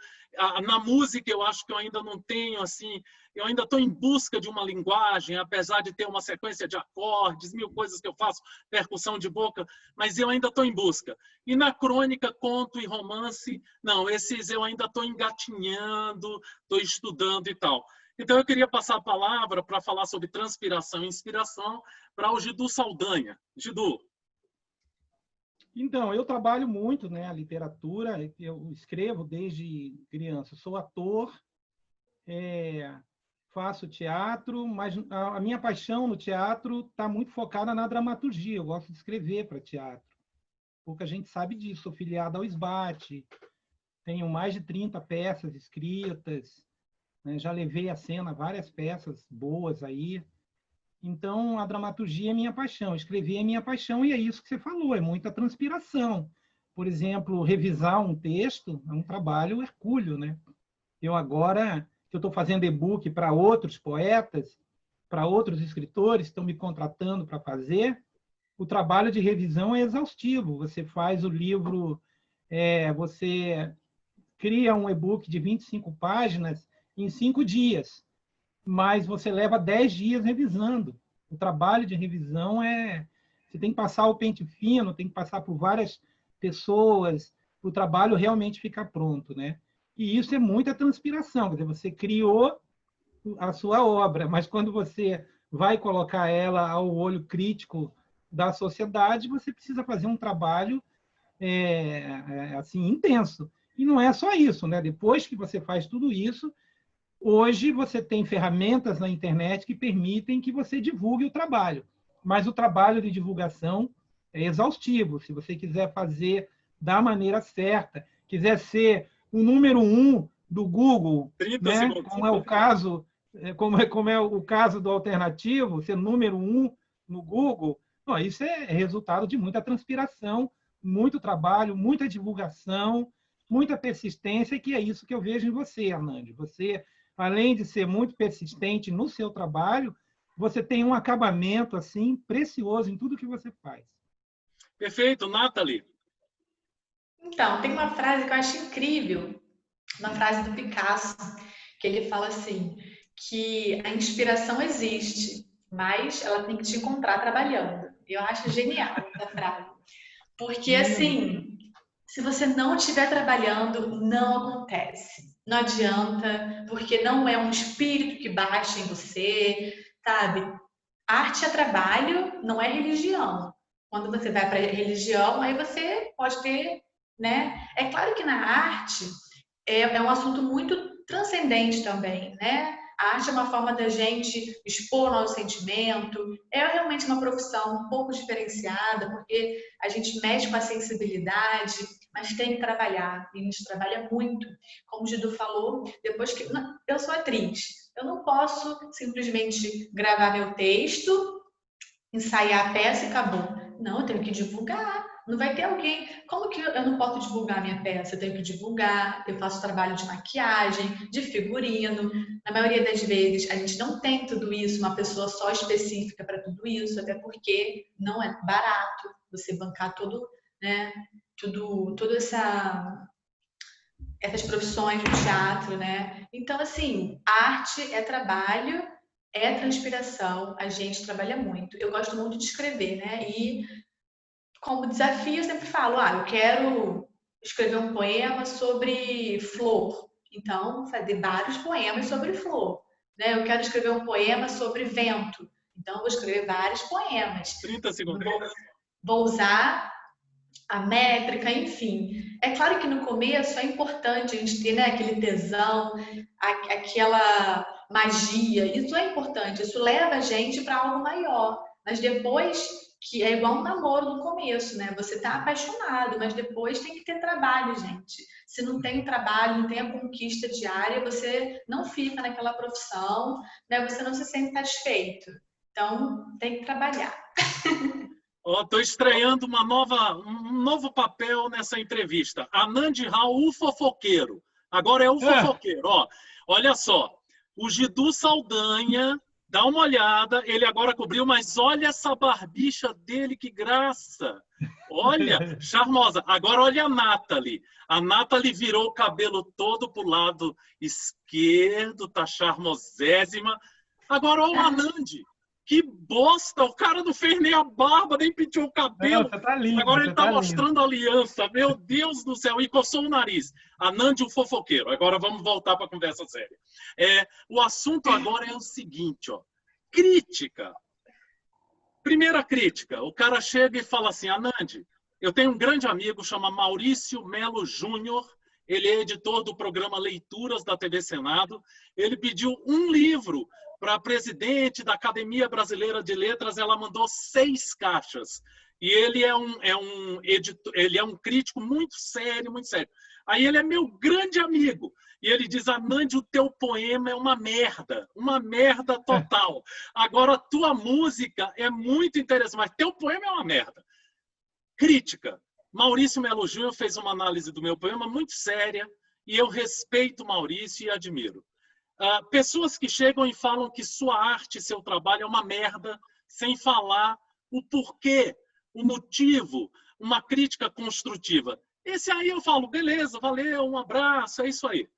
Na música eu acho que eu ainda não tenho assim, eu ainda estou em busca de uma linguagem, apesar de ter uma sequência de acordes, mil coisas que eu faço, percussão de boca, mas eu ainda estou em busca. E na crônica, conto e romance, não, esses eu ainda estou engatinhando, estou estudando e tal. Então eu queria passar a palavra para falar sobre transpiração e inspiração para o Gidu Saldanha. Gidu. Então, eu trabalho muito, né, a literatura, eu escrevo desde criança, sou ator, faço teatro, mas a minha paixão no teatro está muito focada na dramaturgia, eu gosto de escrever para teatro. Pouca gente sabe disso, sou filiado ao SBAT, tenho mais de 30 peças escritas, né, já levei à cena várias peças boas aí. Então, a dramaturgia é minha paixão, escrever é minha paixão, e é isso que você falou, é muita transpiração. Por exemplo, revisar um texto é um trabalho hercúleo, né? Eu agora, que eu estou fazendo e-book para outros poetas, para outros escritores que estão me contratando para fazer, o trabalho de revisão é exaustivo. Você faz o livro, você cria um e-book de 25 páginas em 5 dias, mas você leva 10 dias revisando. O trabalho de revisão você tem que passar o pente fino, tem que passar por várias pessoas, para o trabalho realmente ficar pronto, né? E isso é muita transpiração, quer dizer, você criou a sua obra, mas quando você vai colocar ela ao olho crítico da sociedade, você precisa fazer um trabalho assim intenso. E não é só isso, né? Depois que você faz tudo isso, hoje você tem ferramentas na internet que permitem que você divulgue o trabalho. Mas o trabalho de divulgação é exaustivo. Se você quiser fazer da maneira certa, quiser ser o número 1 do Google, 30 né? segundos. Como é o caso, como é o caso do alternativo, ser número 1 no Google, não, isso é resultado de muita transpiração, muito trabalho, muita divulgação, muita persistência, que é isso que eu vejo em você, Anand. Você, além de ser muito persistente no seu trabalho, você tem um acabamento assim precioso em tudo que você faz. Perfeito, Nathalie. Então, tem uma frase que eu acho incrível, uma frase do Picasso, que ele fala assim, que a inspiração existe, mas ela tem que te encontrar trabalhando. Eu acho genial essa frase. Porque, assim, se você não estiver trabalhando, não acontece. Não adianta, porque não é um espírito que baixa em você, sabe? Arte é trabalho, não é religião. Quando você vai para religião, aí você pode ter, né? É claro que na arte é um assunto muito transcendente também, né? A arte é uma forma da gente expor nosso sentimento, é realmente uma profissão um pouco diferenciada, porque a gente mexe com a sensibilidade, mas tem que trabalhar, e a gente trabalha muito. Como o Gidu falou, depois que... Eu sou atriz, eu não posso simplesmente gravar meu texto, ensaiar a peça e acabou. Não, eu tenho que divulgar. Não vai ter alguém. Como que eu não posso divulgar minha peça? Eu tenho que divulgar. Eu faço trabalho de maquiagem, de figurino. Na maioria das vezes, a gente não tem tudo isso, uma pessoa só específica para tudo isso, até porque não é barato você bancar todo, né? Toda essas profissões do teatro, né? Então, assim, arte é trabalho, é transpiração, a gente trabalha muito. Eu gosto muito de escrever, né? E como desafio, eu sempre falo, eu quero escrever um poema sobre flor. Então, fazer vários poemas sobre flor. Né? Eu quero escrever um poema sobre vento. Então, vou escrever vários poemas. 30 segundos. Vou usar a métrica, enfim. É claro que no começo é importante a gente ter, né, aquele tesão, aquela magia. Isso é importante, isso leva a gente para algo maior. Mas depois, que é igual um namoro no começo, né? Você tá apaixonado, mas depois tem que ter trabalho, gente. Se não tem trabalho, não tem a conquista diária, você não fica naquela profissão, né? Você não se sente satisfeito. Então, tem que trabalhar. Estou estreando um novo papel nessa entrevista. Anand Raul, o fofoqueiro. Agora é o fofoqueiro. Olha só, o Gidu Saldanha, dá uma olhada, ele agora cobriu, mas olha essa barbicha dele, que graça. Olha, charmosa. Agora olha a Nathalie. A Nathalie virou o cabelo todo para o lado esquerdo, tá charmosésima. Agora olha o Anand. Que bosta! O cara não fez nem a barba, nem penteou o cabelo. Não, tá lindo, agora ele está mostrando lindo. a aliança. Meu Deus do céu! E coçou o nariz. Anand, o fofoqueiro. Agora vamos voltar para a conversa séria. O assunto agora é o seguinte, crítica. Primeira crítica. O cara chega e fala assim, Anand, eu tenho um grande amigo, chama Maurício Melo Júnior. Ele é editor do programa Leituras da TV Senado. Ele pediu um livro para a presidente da Academia Brasileira de Letras, ela mandou 6 caixas. E ele ele é um crítico muito sério, muito sério. Aí ele é meu grande amigo. E ele diz, Anand, o teu poema é uma merda total. Agora, a tua música é muito interessante, mas teu poema é uma merda. Crítica. Maurício Melo Júnior fez uma análise do meu poema muito séria, e eu respeito Maurício e admiro. Pessoas que chegam e falam que sua arte, seu trabalho é uma merda, sem falar o porquê, o motivo, uma crítica construtiva. Esse aí eu falo, beleza, valeu, um abraço, é isso aí.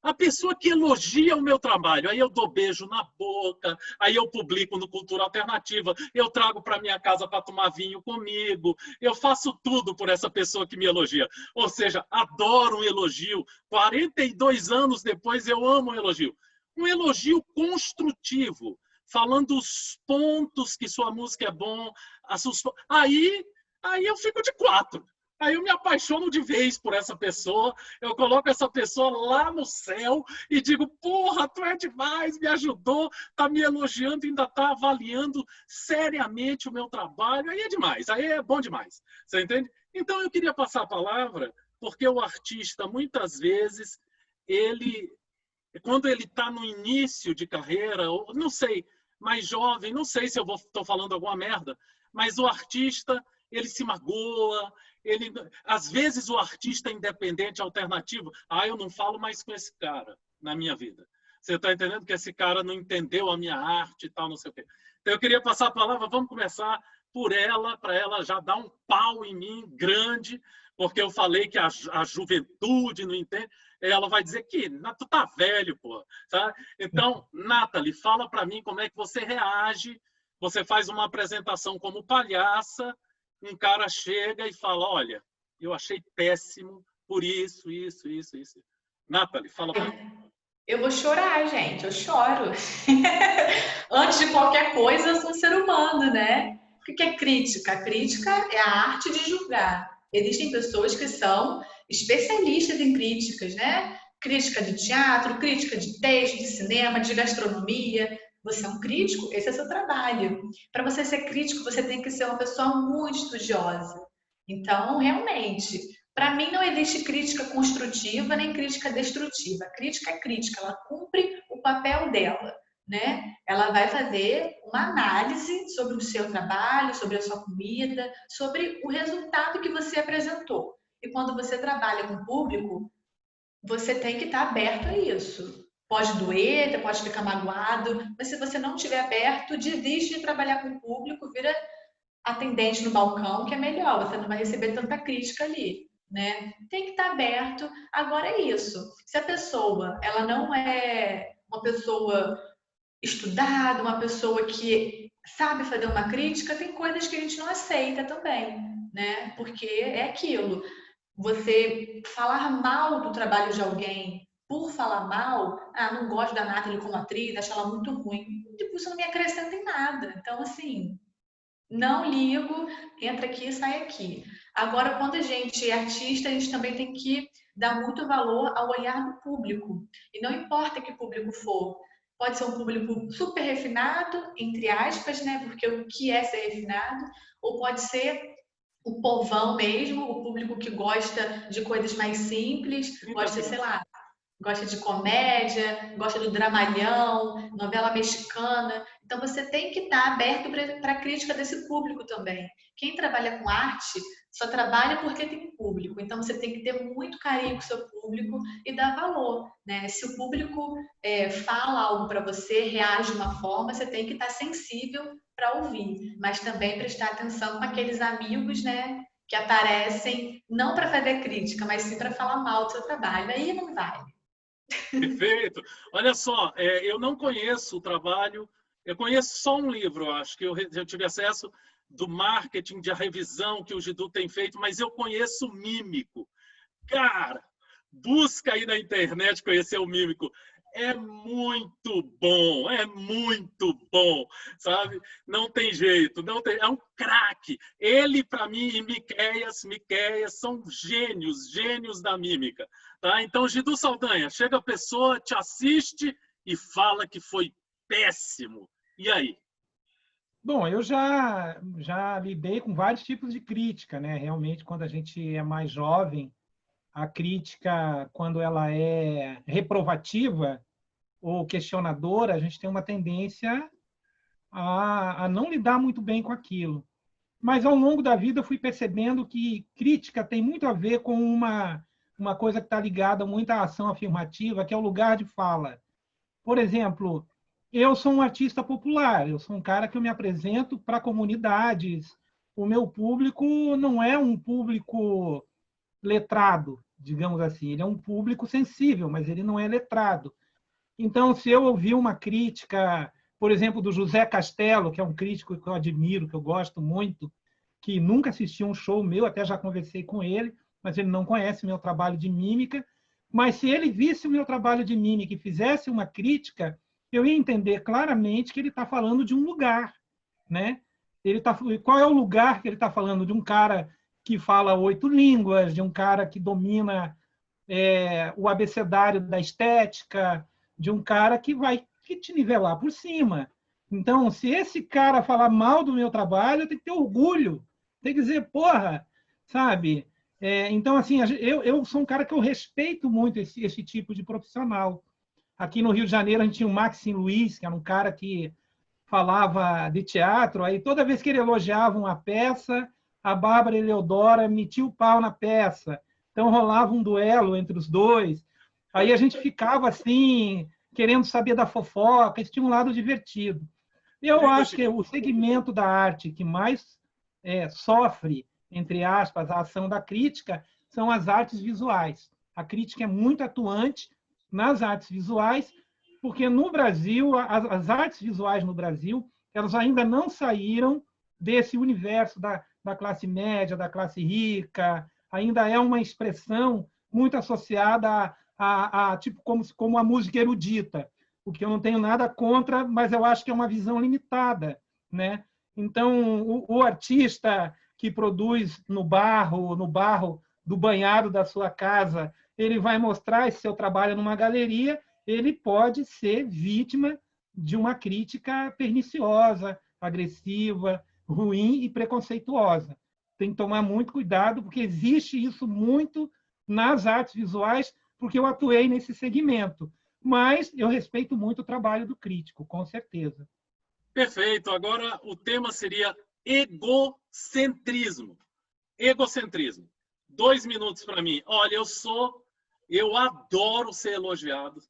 A pessoa que elogia o meu trabalho, aí eu dou beijo na boca, aí eu publico no Cultura Alternativa, eu trago para minha casa para tomar vinho comigo, eu faço tudo por essa pessoa que me elogia. Ou seja, adoro um elogio. 42 anos depois, eu amo um elogio. Um elogio construtivo, falando os pontos que sua música é bom. Aí eu fico de 4. Aí eu me apaixono de vez por essa pessoa, eu coloco essa pessoa lá no céu e digo, porra, tu é demais, me ajudou, tá me elogiando, ainda tá avaliando seriamente o meu trabalho, aí é demais, aí é bom demais, você entende? Então eu queria passar a palavra, porque o artista, muitas vezes, quando ele está no início de carreira, ou não sei, mais jovem, não sei se eu estou falando alguma merda, mas o artista, ele se magoa, às vezes o artista independente, alternativo, eu não falo mais com esse cara na minha vida. Você está entendendo que esse cara não entendeu a minha arte e tal, não sei o quê. Então eu queria passar a palavra, vamos começar por ela, para ela já dar um pau em mim grande, porque eu falei que a juventude não entende. Ela vai dizer que tu tá velho, pô. Tá? Então, Nathalie, fala para mim como é que você reage. Você faz uma apresentação como palhaça, um cara chega e fala, olha, eu achei péssimo por isso. Nathalie, fala para mim. Eu vou chorar, gente, eu choro. Antes de qualquer coisa, eu sou um ser humano, né? O que é crítica? A crítica é a arte de julgar. Existem pessoas que são especialistas em críticas, né? Crítica de teatro, crítica de texto, de cinema, de gastronomia. Você é um crítico, esse é seu trabalho. Para você ser crítico, você tem que ser uma pessoa muito estudiosa. Então, realmente, para mim não existe crítica construtiva nem crítica destrutiva. A crítica é crítica, ela cumpre o papel dela, né? Ela vai fazer uma análise sobre o seu trabalho, sobre a sua comida, sobre o resultado que você apresentou. E quando você trabalha com o público, você tem que estar aberto a isso. Pode doer, você pode ficar magoado, mas se você não estiver aberto, desiste de trabalhar com o público, vira atendente no balcão, que é melhor, você não vai receber tanta crítica ali, né? Tem que estar aberto. Agora é isso. Se a pessoa, ela não é uma pessoa estudada, uma pessoa que sabe fazer uma crítica, tem coisas que a gente não aceita também, né? Porque é aquilo. Você falar mal do trabalho de alguém por falar mal, não gosto da Nathalie como atriz, acho ela muito ruim. Tipo, isso não me acrescenta em nada. Então, assim, não ligo, entra aqui e sai aqui. Agora, quando a gente é artista, a gente também tem que dar muito valor ao olhar do público. E não importa que público for. Pode ser um público super refinado, entre aspas, né? Porque o que é ser refinado? Ou pode ser o povão mesmo, o público que gosta de coisas mais simples, gosta, sei lá, gosta de comédia, gosta do dramalhão, novela mexicana. Então, você tem que estar aberto para a crítica desse público também. Quem trabalha com arte só trabalha porque tem público. Então, você tem que ter muito carinho com o seu público e dar valor, né? Se o público fala algo para você, reage de uma forma, você tem que estar sensível para ouvir, mas também prestar atenção com aqueles amigos, né, que aparecem não para fazer crítica, mas sim para falar mal do seu trabalho. Aí não vale. Perfeito. Olha só, eu não conheço o trabalho, eu conheço só um livro, acho que eu tive acesso do marketing, de revisão que o Gidu tem feito, mas eu conheço o Mímico. Cara, busca aí na internet conhecer o Mímico. É muito bom, sabe? Não tem jeito, é um craque. Ele, para mim, e Miqueias são gênios da mímica. Tá? Então, Gidu Saldanha, chega a pessoa, te assiste e fala que foi péssimo. E aí? Bom, eu já lidei com vários tipos de crítica, né? Realmente, quando a gente é mais jovem, a crítica, quando ela é reprovativa ou questionadora, a gente tem uma tendência a não lidar muito bem com aquilo. Mas, ao longo da vida, eu fui percebendo que crítica tem muito a ver com uma coisa que está ligada muito à ação afirmativa, que é o lugar de fala. Por exemplo, eu sou um artista popular, eu sou um cara que eu me apresento para comunidades. O meu público não é um público letrado, digamos assim. Ele é um público sensível, mas ele não é letrado. Então, se eu ouvir uma crítica, por exemplo, do José Castelo, que é um crítico que eu admiro, que eu gosto muito, que nunca assistiu um show meu, até já conversei com ele, mas ele não conhece meu trabalho de mímica. Mas se ele visse o meu trabalho de mímica e fizesse uma crítica, eu ia entender claramente que ele está falando de um lugar, né? Qual é o lugar que ele está falando? De um cara que fala 8 línguas, de um cara que domina o abecedário da estética, de um cara que vai te nivelar por cima. Então, se esse cara falar mal do meu trabalho, eu tenho que ter orgulho, tem que dizer, porra, sabe? Então, assim, eu sou um cara que eu respeito muito esse tipo de profissional. Aqui no Rio de Janeiro, a gente tinha o Maxim Luiz, que era um cara que falava de teatro, aí toda vez que ele elogiava uma peça, a Bárbara Eleodora metia o pau na peça. Então rolava um duelo entre os dois. Aí a gente ficava assim, querendo saber da fofoca, isso tinha um lado divertido. Eu acho que o segmento da arte que mais sofre, entre aspas, a ação da crítica são as artes visuais. A crítica é muito atuante nas artes visuais, porque no Brasil, as artes visuais no Brasil, elas ainda não saíram desse universo da classe média, da classe rica, ainda é uma expressão muito associada a tipo como a música erudita, o que eu não tenho nada contra, mas eu acho que é uma visão limitada, né? Então, o artista que produz no barro do banhado da sua casa, ele vai mostrar esse seu trabalho numa galeria, ele pode ser vítima de uma crítica perniciosa, agressiva, ruim e preconceituosa. Tem que tomar muito cuidado, porque existe isso muito nas artes visuais, porque eu atuei nesse segmento. Mas eu respeito muito o trabalho do crítico, com certeza. Perfeito. Agora o tema seria egocentrismo. Egocentrismo. 2 minutos para mim. Olha, eu adoro ser elogiado,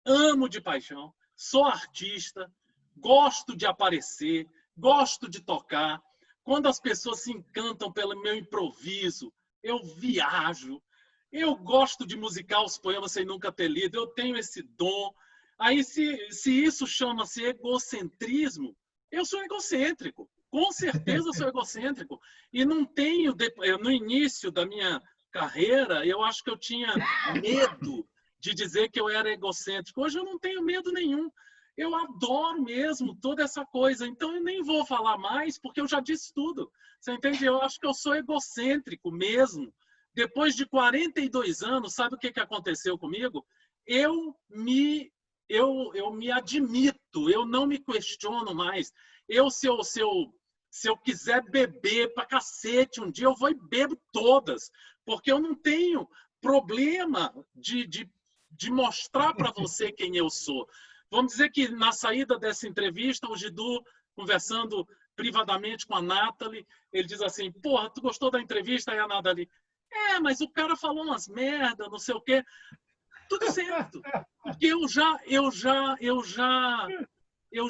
amo de paixão, sou artista, gosto de aparecer, gosto de tocar. Quando as pessoas se encantam pelo meu improviso, eu viajo. Eu gosto de musicar os poemas sem nunca ter lido, eu tenho esse dom. Aí, se isso chama-se egocentrismo, eu sou egocêntrico. Com certeza eu sou egocêntrico. E não tenho, no início da minha carreira, eu acho que eu tinha medo de dizer que eu era egocêntrico. Hoje eu não tenho medo nenhum. Eu adoro mesmo toda essa coisa. Então eu nem vou falar mais, porque eu já disse tudo. Você entende? Eu acho que eu sou egocêntrico mesmo. Depois de 42 anos, sabe o que aconteceu comigo? Eu me admito, eu não me questiono mais. Se eu quiser beber pra cacete um dia, eu vou e bebo todas, porque eu não tenho problema de mostrar para você quem eu sou. Vamos dizer que na saída dessa entrevista, o Gidu, conversando privadamente com a Nathalie, ele diz assim, porra, tu gostou da entrevista? Aí a Nathalie, mas o cara falou umas merda, não sei o quê. Tudo certo. Porque eu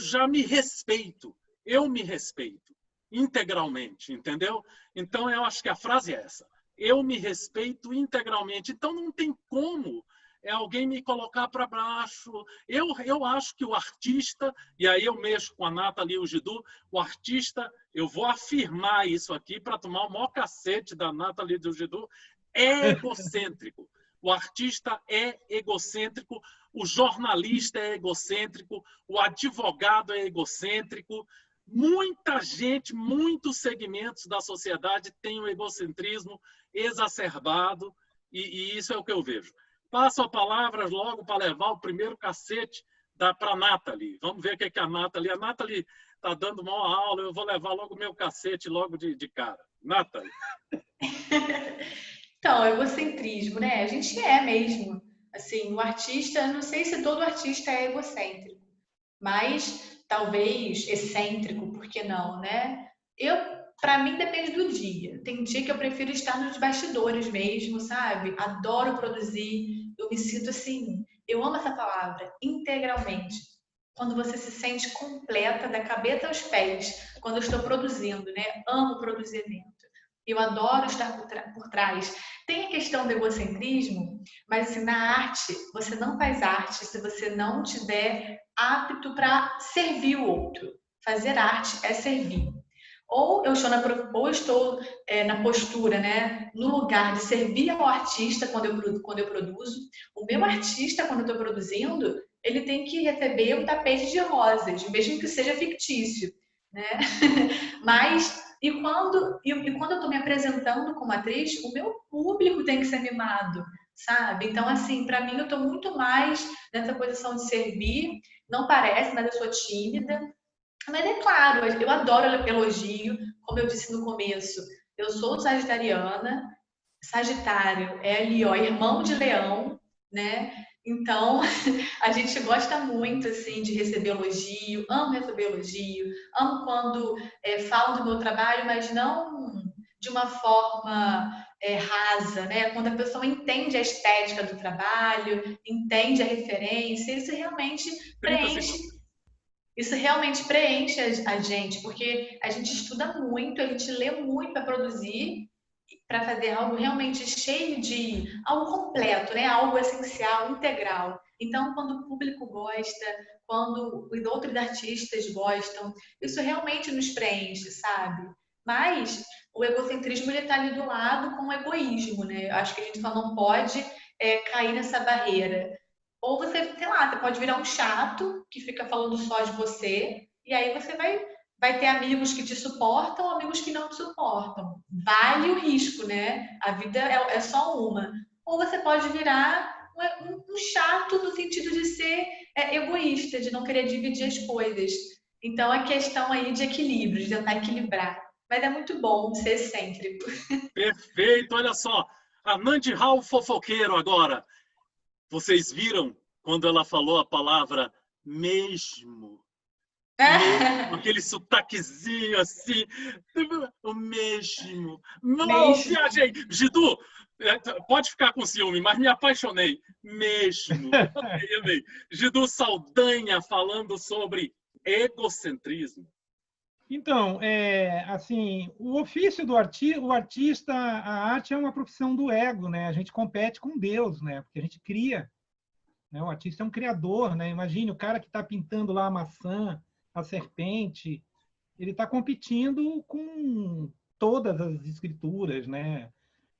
já me respeito. Eu me respeito integralmente, entendeu? Então, eu acho que a frase é essa. Eu me respeito integralmente. Então, não tem como alguém me colocar para baixo. Eu acho que o artista, e aí eu mexo com a Nathalie e o Gidu, o artista, eu vou afirmar isso aqui para tomar o maior cacete da Nathalie e do Gidu, é egocêntrico. O artista é egocêntrico, o jornalista é egocêntrico, o advogado é egocêntrico. Muita gente, muitos segmentos da sociedade têm o egocentrismo exacerbado e isso é o que eu vejo. Passo a palavra logo para levar o primeiro cacete para a Nathalie. Vamos ver o que é a Nathalie. A Nathalie está dando uma aula, eu vou levar logo o meu cacete logo de cara. Nathalie. Então, egocentrismo, né? A gente é mesmo. Assim, o artista, não sei se todo artista é egocêntrico, mas talvez excêntrico, por que não, né? Para mim, depende do dia. Tem dia que eu prefiro estar nos bastidores mesmo, sabe? Adoro produzir. Eu me sinto assim, eu amo essa palavra, integralmente. Quando você se sente completa da cabeça aos pés, quando eu estou produzindo, né? Amo produzir evento. Eu adoro estar por trás. Tem a questão do egocentrismo, mas assim, na arte, você não faz arte se você não estiver apto para servir o outro. Fazer arte é servir. Ou eu estou na postura, né, no lugar de servir ao artista quando eu produzo. O meu artista, quando eu estou produzindo, ele tem que receber o tapete de rosas, mesmo que seja fictício, né? Mas E quando eu estou me apresentando como atriz, o meu público tem que ser mimado, sabe? Então, assim, para mim, eu estou muito mais nessa posição de servir. Não parece, mas eu sou tímida. Mas é claro, eu adoro elogio, como eu disse no começo. Eu sou sagitariana, Sagitário é ali, ó, irmão de Leão, né? Então, a gente gosta muito, assim, de receber elogio, amo receber elogio, amo quando falam do meu trabalho, mas não de uma forma rasa, né? Quando a pessoa entende a estética do trabalho, entende a referência, 30 segundos. isso realmente preenche a gente, porque a gente estuda muito, a gente lê muito para produzir, para fazer algo realmente cheio de algo completo, né? Algo essencial, integral. Então, quando o público gosta, quando os outros artistas gostam, isso realmente nos preenche, sabe? Mas o egocentrismo ele está ali do lado com o egoísmo, né? Eu acho que a gente só não pode cair nessa barreira. Ou você, sei lá, você pode virar um chato que fica falando só de você, e aí você vai ter amigos que te suportam, amigos que não te suportam. Vale o risco, né? A vida é só uma. Ou você pode virar um chato no sentido de ser egoísta, de não querer dividir as coisas. Então, é questão aí de equilíbrio, de tentar equilibrar. Mas é muito bom ser excêntrico. Perfeito, olha só. A Nandi Hall fofoqueiro agora. Vocês viram quando ela falou a palavra mesmo? Mesmo, aquele sotaquezinho assim. O mesmo. Não, Mesmo. viajei. Gidu, pode ficar com ciúme, mas me apaixonei. Mesmo. Amei. Gidu Saldanha falando sobre egocentrismo. Então, assim, o ofício do o artista, a arte é uma profissão do ego, né? A gente compete com Deus, né? Porque a gente cria, né? O artista é um criador, né? Imagine o cara que está pintando lá a maçã, a serpente, ele está competindo com todas as escrituras, né?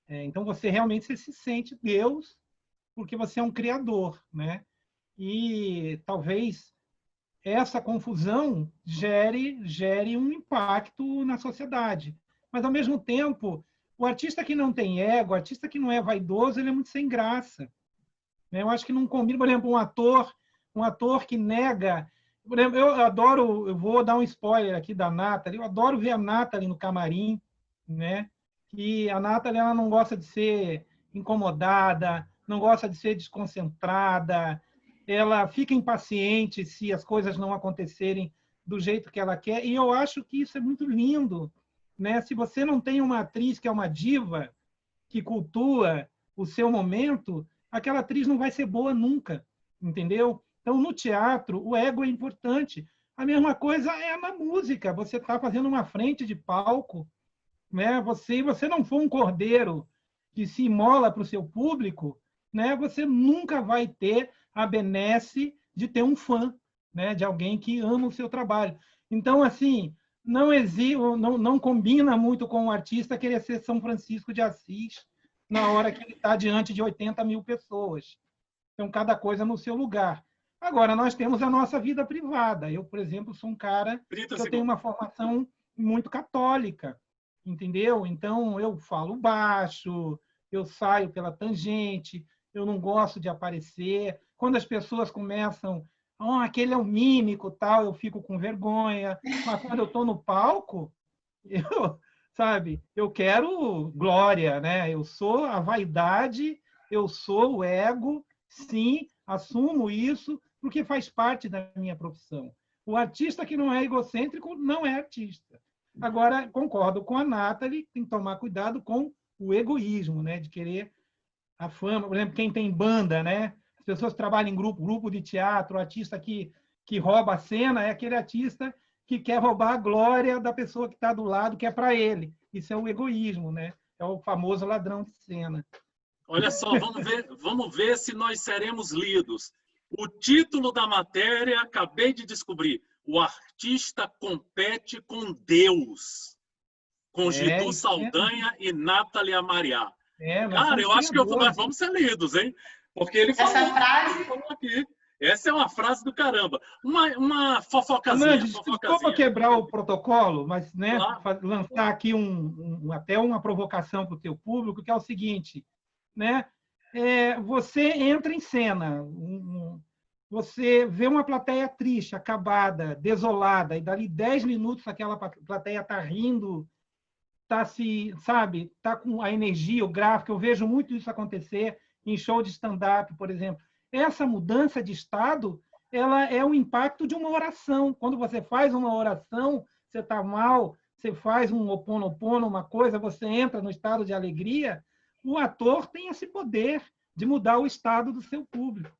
Então você realmente se sente Deus porque você é um criador, né? E talvez essa confusão gere um impacto na sociedade. Mas, ao mesmo tempo, o artista que não tem ego, o artista que não é vaidoso, ele é muito sem graça. Eu acho que não combina, por exemplo, um ator que nega... Por exemplo, eu vou dar um spoiler aqui da Nathalie, eu adoro ver a Nathalie no camarim, né? E a Nathalie, ela não gosta de ser incomodada, não gosta de ser desconcentrada, ela fica impaciente se as coisas não acontecerem do jeito que ela quer, e eu acho que isso é muito lindo, né? Se você não tem uma atriz que é uma diva, que cultua o seu momento, aquela atriz não vai ser boa nunca, entendeu? Então, no teatro, o ego é importante. A mesma coisa é na música. Você está fazendo uma frente de palco, né? Você não for um cordeiro que se imola para o seu público, né? Você nunca vai ter a benesse de ter um fã, né? De alguém que ama o seu trabalho. Então, assim, não combina muito com um artista querer ser São Francisco de Assis na hora que ele está diante de 80 mil pessoas. Então, cada coisa no seu lugar. Agora, nós temos a nossa vida privada. Eu, por exemplo, sou um cara que eu tenho uma formação muito católica, entendeu? Então, eu falo baixo, eu saio pela tangente, eu não gosto de aparecer. Quando as pessoas começam, aquele é um mímico, tal, eu fico com vergonha. Mas quando eu estou no palco, eu quero glória, né? Eu sou a vaidade, eu sou o ego, sim, assumo isso, porque faz parte da minha profissão. O artista que não é egocêntrico não é artista. Agora, concordo com a Nathalie, tem que tomar cuidado com o egoísmo, né? De querer a fama. Por exemplo, quem tem banda, né? As pessoas trabalham em grupo de teatro, o artista que rouba a cena é aquele artista que quer roubar a glória da pessoa que está do lado, que é para ele. Isso é o egoísmo, né? É o famoso ladrão de cena. Olha só, vamos ver se nós seremos lidos. O título da matéria, acabei de descobrir. O artista compete com Deus. Com Gidu Saldanha e Nathalie Amariá. Cara, eu acho que nós vamos ser lidos, hein? Porque ele falou, Essa frase... falou aqui. Essa é uma frase do caramba. Uma fofocazinha. Fernandes, desculpa quebrar o protocolo, mas, né, Claro. lançar aqui até uma provocação para o teu público, que é o seguinte, né? Você entra em cena, você vê uma plateia triste, acabada, desolada, e dali 10 minutos aquela plateia está rindo, está com a energia, o gráfico. Eu vejo muito isso acontecer em show de stand-up, por exemplo. Essa mudança de estado, ela é o impacto de uma oração. Quando você faz uma oração, você está mal, você faz um oponopono, uma coisa, você entra no estado de alegria, o ator tem esse poder de mudar o estado do seu público.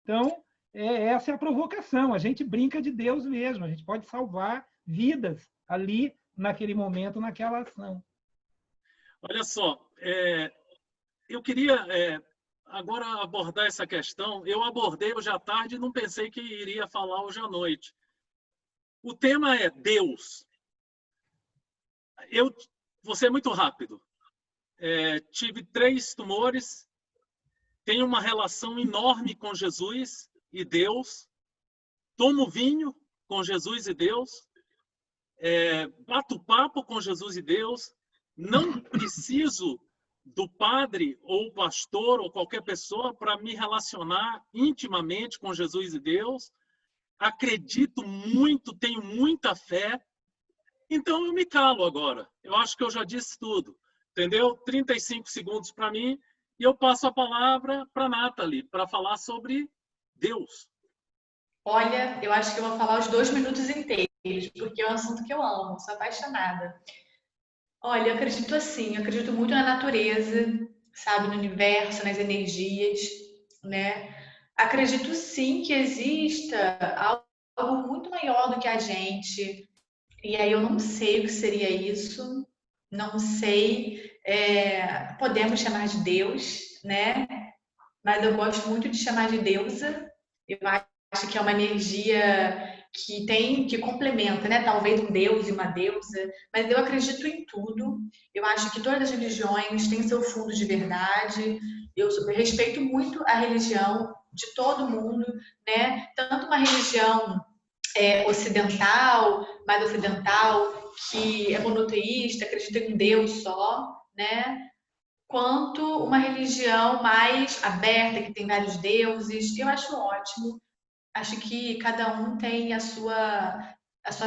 Então, essa é a provocação. A gente brinca de Deus mesmo. A gente pode salvar vidas ali, naquele momento, naquela ação. Olha só, eu queria agora abordar essa questão. Eu abordei hoje à tarde e não pensei que iria falar hoje à noite. O tema é Deus. Eu vou ser muito rápido. Tive 3 tumores, tenho uma relação enorme com Jesus e Deus, tomo vinho com Jesus e Deus, bato papo com Jesus e Deus, não preciso do padre ou pastor ou qualquer pessoa para me relacionar intimamente com Jesus e Deus, acredito muito, tenho muita fé, então eu me calo agora. Eu acho que eu já disse tudo, entendeu? 35 segundos para mim e eu passo a palavra para a Nathalie para falar sobre Deus. Olha, eu acho que eu vou falar os 2 minutos inteiros, porque é um assunto que eu amo, sou apaixonada. Olha, eu acredito assim, eu acredito muito na natureza, sabe, no universo, nas energias, né? Acredito sim que exista algo muito maior do que a gente, e aí eu não sei o que seria isso, não sei, podemos chamar de Deus, né? Mas eu gosto muito de chamar de deusa. Eu acho que é uma energia que complementa, né? Talvez um deus e uma deusa, mas eu acredito em tudo. Eu acho que todas as religiões têm seu fundo de verdade. Eu respeito muito a religião de todo mundo, né? Tanto uma religião ocidental, mais ocidental, que é monoteísta, acredita em um Deus só, né? Quanto uma religião mais aberta, que tem vários deuses. Eu acho ótimo. Acho que cada um tem a sua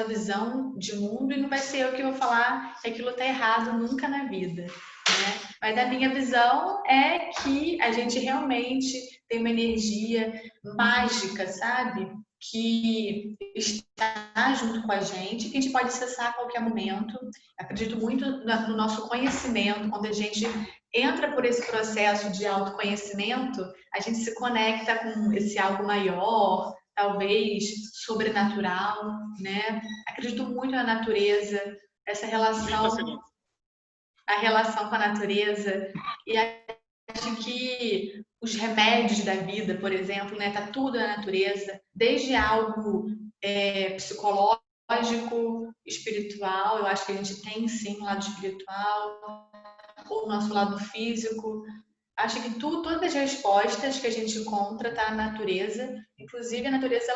visão de mundo e não vai ser eu que vou falar que aquilo está errado nunca na vida, né? Mas a minha visão é que a gente realmente tem uma energia mágica, sabe? Que está junto com a gente, que a gente pode acessar a qualquer momento. Acredito muito no nosso conhecimento. Quando a gente entra por esse processo de autoconhecimento, a gente se conecta com esse algo maior, talvez sobrenatural, né? Acredito muito na natureza, essa relação, a relação com a natureza, e acho que os remédios da vida, por exemplo, né, tá tudo na natureza, desde algo psicológico, espiritual. Eu acho que a gente tem sim um lado espiritual, ou o nosso lado físico. Acho que todas as respostas que a gente encontra está na natureza. Inclusive, a natureza,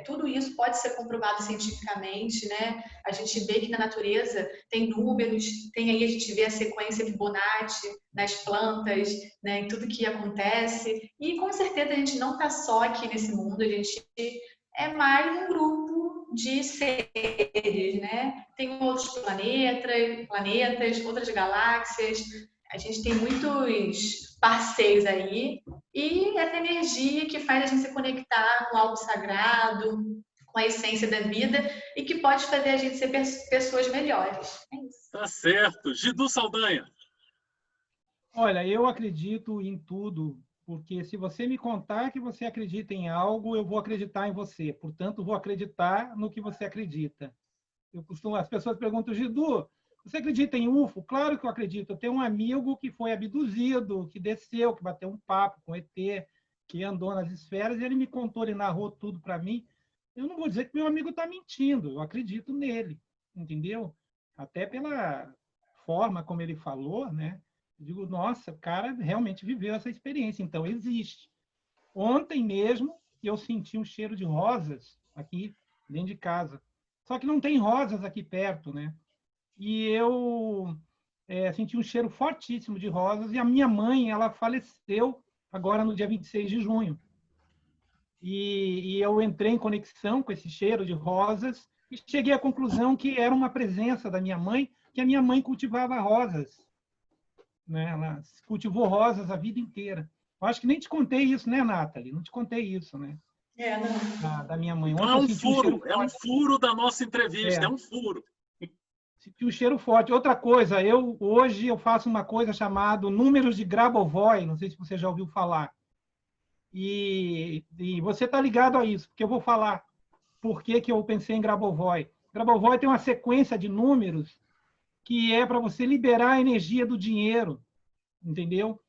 tudo isso pode ser comprovado cientificamente, né? A gente vê que na natureza tem números, tem aí, a gente vê a sequência Fibonacci nas plantas, né? Em tudo que acontece. E com certeza a gente não está só aqui nesse mundo, a gente é mais um grupo de seres, né? Tem outros planetas, outras galáxias. A gente tem muitos parceiros aí, e essa energia que faz a gente se conectar com algo sagrado, com a essência da vida, e que pode fazer a gente ser pessoas melhores. É isso. Tá certo. Gidu Saldanha. Olha, eu acredito em tudo, porque se você me contar que você acredita em algo, eu vou acreditar em você. Portanto, vou acreditar no que você acredita. As pessoas perguntam, Gidu, você acredita em UFO? Claro que eu acredito. Eu tenho um amigo que foi abduzido, que desceu, que bateu um papo com ET, que andou nas esferas, e ele me contou, ele narrou tudo para mim. Eu não vou dizer que meu amigo está mentindo, eu acredito nele, entendeu? Até pela forma como ele falou, né? Eu digo, nossa, o cara realmente viveu essa experiência, então existe. Ontem mesmo que eu senti um cheiro de rosas aqui dentro de casa. Só que não tem rosas aqui perto, né? E eu senti um cheiro fortíssimo de rosas, e a minha mãe, ela faleceu agora no dia 26 de junho. E eu entrei em conexão com esse cheiro de rosas e cheguei à conclusão que era uma presença da minha mãe, que a minha mãe cultivava rosas, né? Ela cultivou rosas a vida inteira. Eu acho que nem te contei isso, né, Nathalie? Não te contei isso, né? Não. Da minha mãe. Então Ontem eu senti um cheiro é um forte. furo da nossa entrevista, é um furo. Senti um cheiro forte. Outra coisa, hoje eu faço uma coisa chamada números de Grabovoi, não sei se você já ouviu falar. E você está ligado a isso, porque eu vou falar por que eu pensei em Grabovoi. Grabovoi tem uma sequência de números que é para você liberar a energia do dinheiro, entendeu?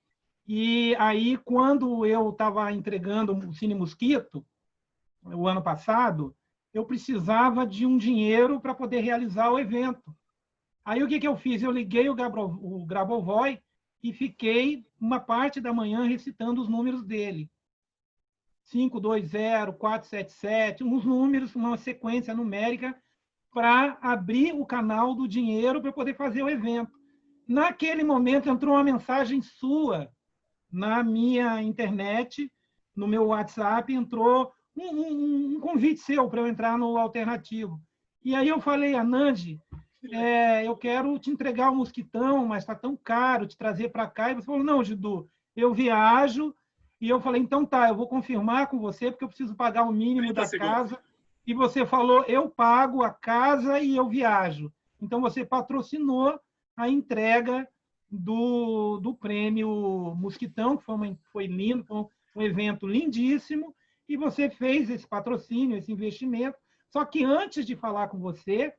E aí, quando eu estava entregando o Cine Mosquito, o ano passado, eu precisava de um dinheiro para poder realizar o evento. Aí, o que eu fiz? Eu liguei o Grabovoi e fiquei uma parte da manhã recitando os números dele. 520, 477, uns números, uma sequência numérica para abrir o canal do dinheiro para poder fazer o evento. Naquele momento, entrou uma mensagem sua na minha internet, no meu WhatsApp, entrou um convite seu para eu entrar no alternativo. E aí eu falei, Anandi, eu quero te entregar o Mosquitão, mas está tão caro te trazer para cá. E você falou, não, Gidu, eu viajo. E eu falei, então tá, eu vou confirmar com você, porque eu preciso pagar o mínimo da casa. E você falou, eu pago a casa e eu viajo. Então, você patrocinou a entrega do prêmio Mosquitão, que foi lindo, foi um evento lindíssimo, e você fez esse patrocínio, esse investimento. Só que antes de falar com você,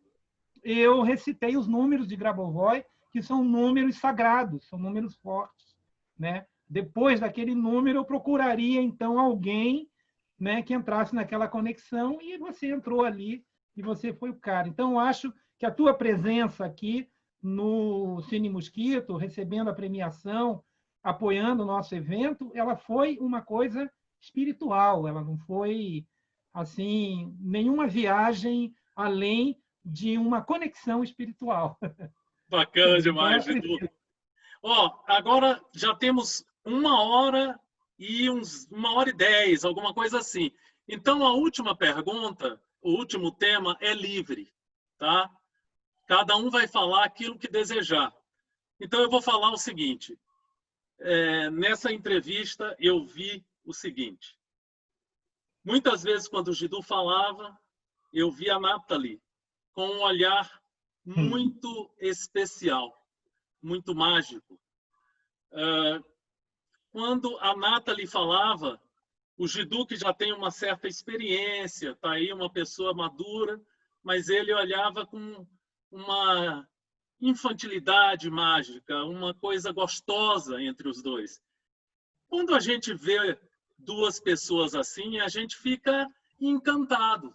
eu recitei os números de Grabovoi, que são números sagrados, são números fortes, né? Depois daquele número, eu procuraria, então, alguém, né, que entrasse naquela conexão, e você entrou ali, e você foi o cara. Então, eu acho que a tua presença aqui no Cine Mosquito, recebendo a premiação, apoiando o nosso evento, ela foi uma coisa espiritual, ela não foi, assim, nenhuma viagem além de uma conexão espiritual. Bacana demais, Gidu. Agora já temos 1h e 1h10, alguma coisa assim. Então, a última pergunta, o último tema é livre, tá? Cada um vai falar aquilo que desejar. Então, eu vou falar o seguinte. Nessa entrevista, eu vi o seguinte. Muitas vezes, quando o Gidu falava, eu vi a Nathalie com um olhar muito especial, muito mágico. Quando a Nathalie falava, o Gidu, que já tem uma certa experiência, está aí uma pessoa madura, mas ele olhava com uma infantilidade mágica, uma coisa gostosa entre os dois. Quando a gente vê duas pessoas assim, a gente fica encantado.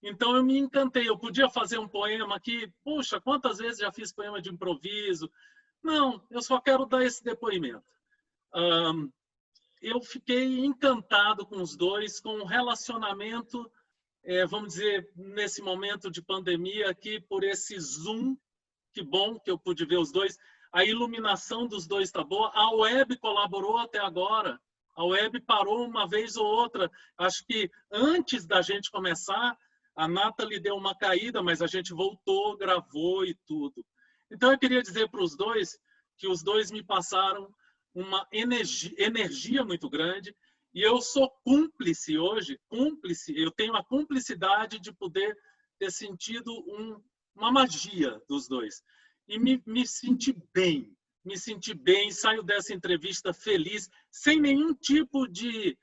Então, eu me encantei. Eu podia fazer um poema aqui. Poxa, quantas vezes já fiz poema de improviso? Não, eu só quero dar esse depoimento. Eu fiquei encantado com os dois, com o relacionamento, vamos dizer, nesse momento de pandemia aqui, por esse Zoom. Que bom que eu pude ver os dois. A iluminação dos dois está boa. A web colaborou até agora. A web parou uma vez ou outra. Acho que antes da gente começar, a Nathalie deu uma caída, mas a gente voltou, gravou e tudo. Então, eu queria dizer para os dois que os dois me passaram uma energia muito grande, e eu sou cúmplice hoje, eu tenho a cumplicidade de poder ter sentido uma magia dos dois. E me senti bem, saio dessa entrevista feliz, sem nenhum tipo de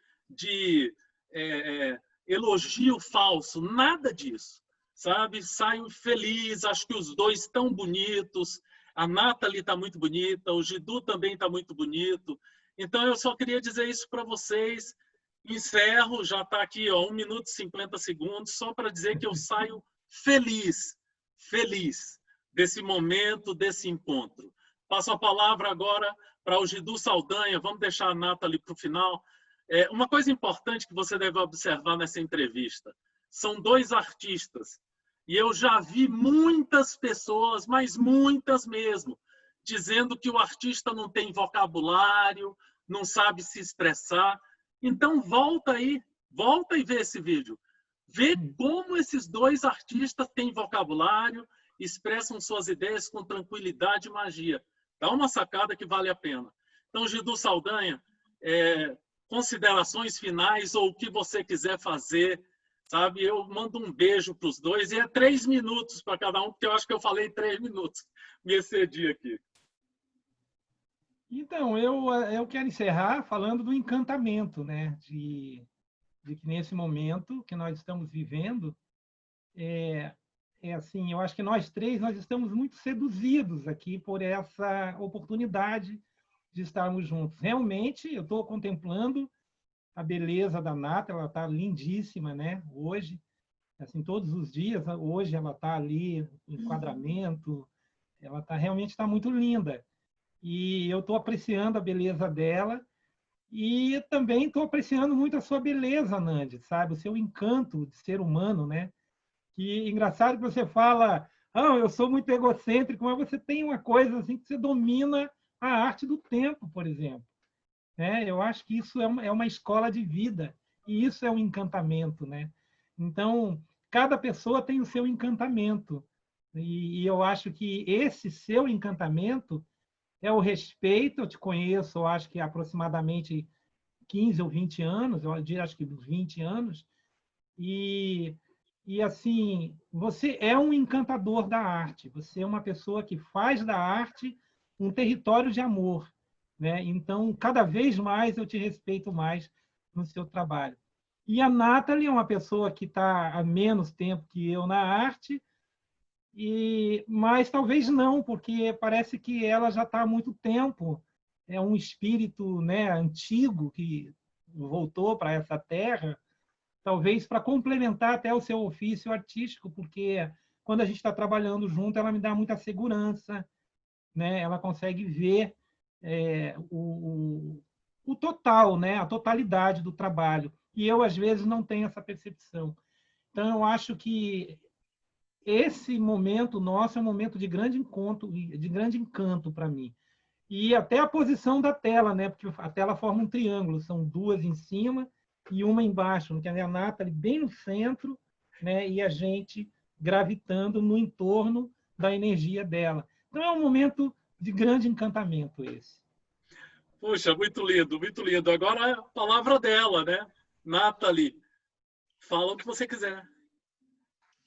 elogio falso, nada disso, sabe? Saio feliz, acho que os dois estão bonitos, a Nathalie está muito bonita, o Gidu também está muito bonito. Então, eu só queria dizer isso para vocês. Encerro, já está aqui 1 minuto e 50 segundos, só para dizer que eu saio feliz desse momento, desse encontro. Passo a palavra agora para o Gidu Saldanha. Vamos deixar a Nathalie para o final. Uma coisa importante que você deve observar nessa entrevista, são dois artistas, e eu já vi muitas pessoas, mas muitas mesmo, dizendo que o artista não tem vocabulário, não sabe se expressar. Então, volta e vê esse vídeo. Vê como esses dois artistas têm vocabulário, expressam suas ideias com tranquilidade e magia. Dá uma sacada que vale a pena. Então, Gidu Saldanha, considerações finais ou o que você quiser fazer, sabe? Eu mando um beijo para os dois e 3 minutos para cada um, porque eu acho que eu falei 3 minutos. Me excedi aqui. Então, eu quero encerrar falando do encantamento, né? De que nesse momento que nós estamos vivendo, assim, eu acho que nós três nós estamos muito seduzidos aqui por essa oportunidade de estarmos juntos. Realmente, eu estou contemplando a beleza da Nata, ela está lindíssima, né? Hoje, assim, todos os dias, hoje ela está ali, enquadramento, ela realmente está muito linda. E eu estou apreciando a beleza dela e também estou apreciando muito a sua beleza, Nandi, sabe? O seu encanto de ser humano, né? Que engraçado que você fala, eu sou muito egocêntrico, mas você tem uma coisa assim que você domina a arte do tempo, por exemplo. Eu acho que isso é uma escola de vida e isso é um encantamento, né? Então, cada pessoa tem o seu encantamento e eu acho que esse seu encantamento é o respeito. Eu te conheço, eu acho que há aproximadamente 15 ou 20 anos, eu diria, acho que 20 anos, e assim, você é um encantador da arte, você é uma pessoa que faz da arte um território de amor, né? Então, cada vez mais eu te respeito mais no seu trabalho. E a Nathalie é uma pessoa que está há menos tempo que eu na arte, mas talvez não, porque parece que ela já está há muito tempo. É um espírito, né, antigo que voltou para essa terra, talvez para complementar até o seu ofício artístico, porque quando a gente está trabalhando junto, ela me dá muita segurança, né? Ela consegue ver o total, né? A totalidade do trabalho. E eu, às vezes, não tenho essa percepção. Então, eu acho que esse momento nosso é um momento de grande encontro, de grande encanto para mim. E até a posição da tela, né? Porque a tela forma um triângulo, são duas em cima e uma embaixo, que é a Nathalie bem no centro, né? E a gente gravitando no entorno da energia dela. Então é um momento de grande encantamento esse. Puxa, muito lindo, muito lindo. Agora a palavra dela, né? Nathalie, fala o que você quiser.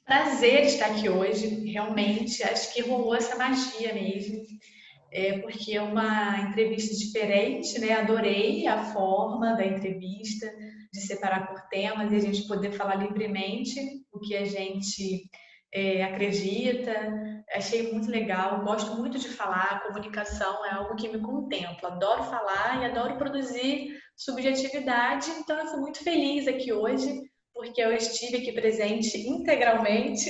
Prazer estar aqui hoje, realmente, acho que rolou essa magia mesmo, porque é uma entrevista diferente, né? Adorei a forma da entrevista, de separar por temas e a gente poder falar livremente o que a gente acredita. Achei muito legal, gosto muito de falar, a comunicação é algo que me contempla, adoro falar e adoro produzir subjetividade, então eu fui muito feliz aqui hoje, porque eu estive aqui presente integralmente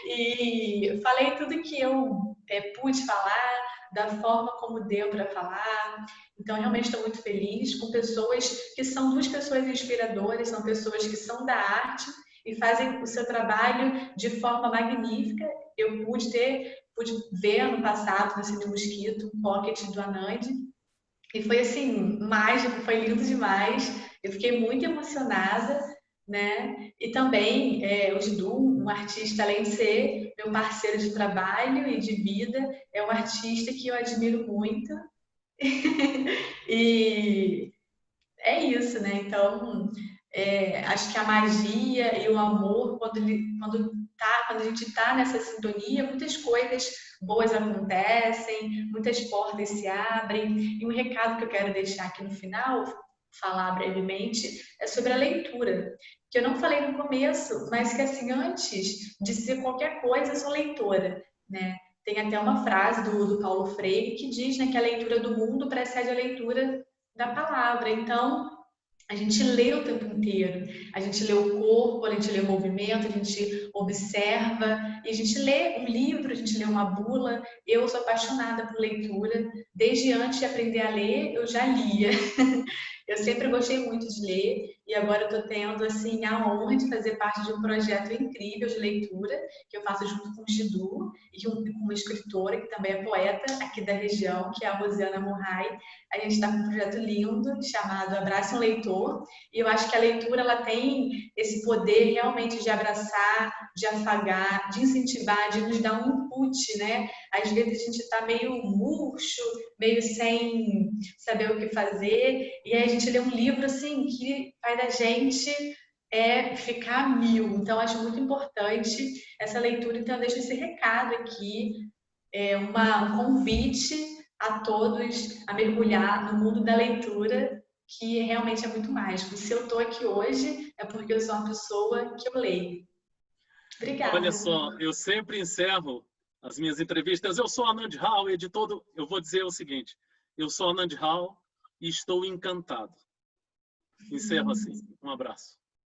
e falei tudo que eu pude falar, da forma como deu para falar. Então, realmente estou muito feliz com pessoas que são duas pessoas inspiradoras, são pessoas que são da arte e fazem o seu trabalho de forma magnífica. Eu pude ver ano passado no Cine Mosquito, um pocket do Anand, e foi assim, mágico, foi lindo demais. Eu fiquei muito emocionada, né? E também o Gidu, um artista, além de ser meu parceiro de trabalho e de vida, é um artista que eu admiro muito. E é isso, né? Então, acho que a magia e o amor, quando a gente está nessa sintonia, muitas coisas boas acontecem, muitas portas se abrem. E um recado que eu quero deixar aqui no final, falar brevemente, é sobre a leitura, que eu não falei no começo, mas que assim, antes de ser qualquer coisa, eu sou leitora, né? Tem até uma frase do Paulo Freire que diz, né, que a leitura do mundo precede a leitura da palavra. Então, a gente lê o tempo inteiro, a gente lê o corpo, a gente lê o movimento, a gente observa, e a gente lê um livro, a gente lê uma bula. Eu sou apaixonada por leitura, desde antes de aprender a ler, eu já lia. Eu sempre gostei muito de ler e agora eu estou tendo assim, a honra de fazer parte de um projeto incrível de leitura que eu faço junto com o Gidu e com uma escritora que também é poeta aqui da região, que é a Rosiana Murray. A gente está com um projeto lindo chamado Abraça um Leitor e eu acho que a leitura ela tem esse poder realmente de abraçar, de afagar, de incentivar, de nos dar um input, né? Às vezes a gente está meio murcho, meio sem saber o que fazer, e aí a gente lê um livro assim que faz a gente ficar a mil. Então, acho muito importante essa leitura. Então, eu deixo esse recado aqui, um convite a todos a mergulhar no mundo da leitura, que realmente é muito mágico. Se eu estou aqui hoje, é porque eu sou uma pessoa que eu leio. Obrigada. Olha só, eu sempre encerro as minhas entrevistas. Eu sou Anand Rao, editor eu vou dizer o seguinte, eu sou Anand Rao e estou encantado. Encerro assim. Um abraço.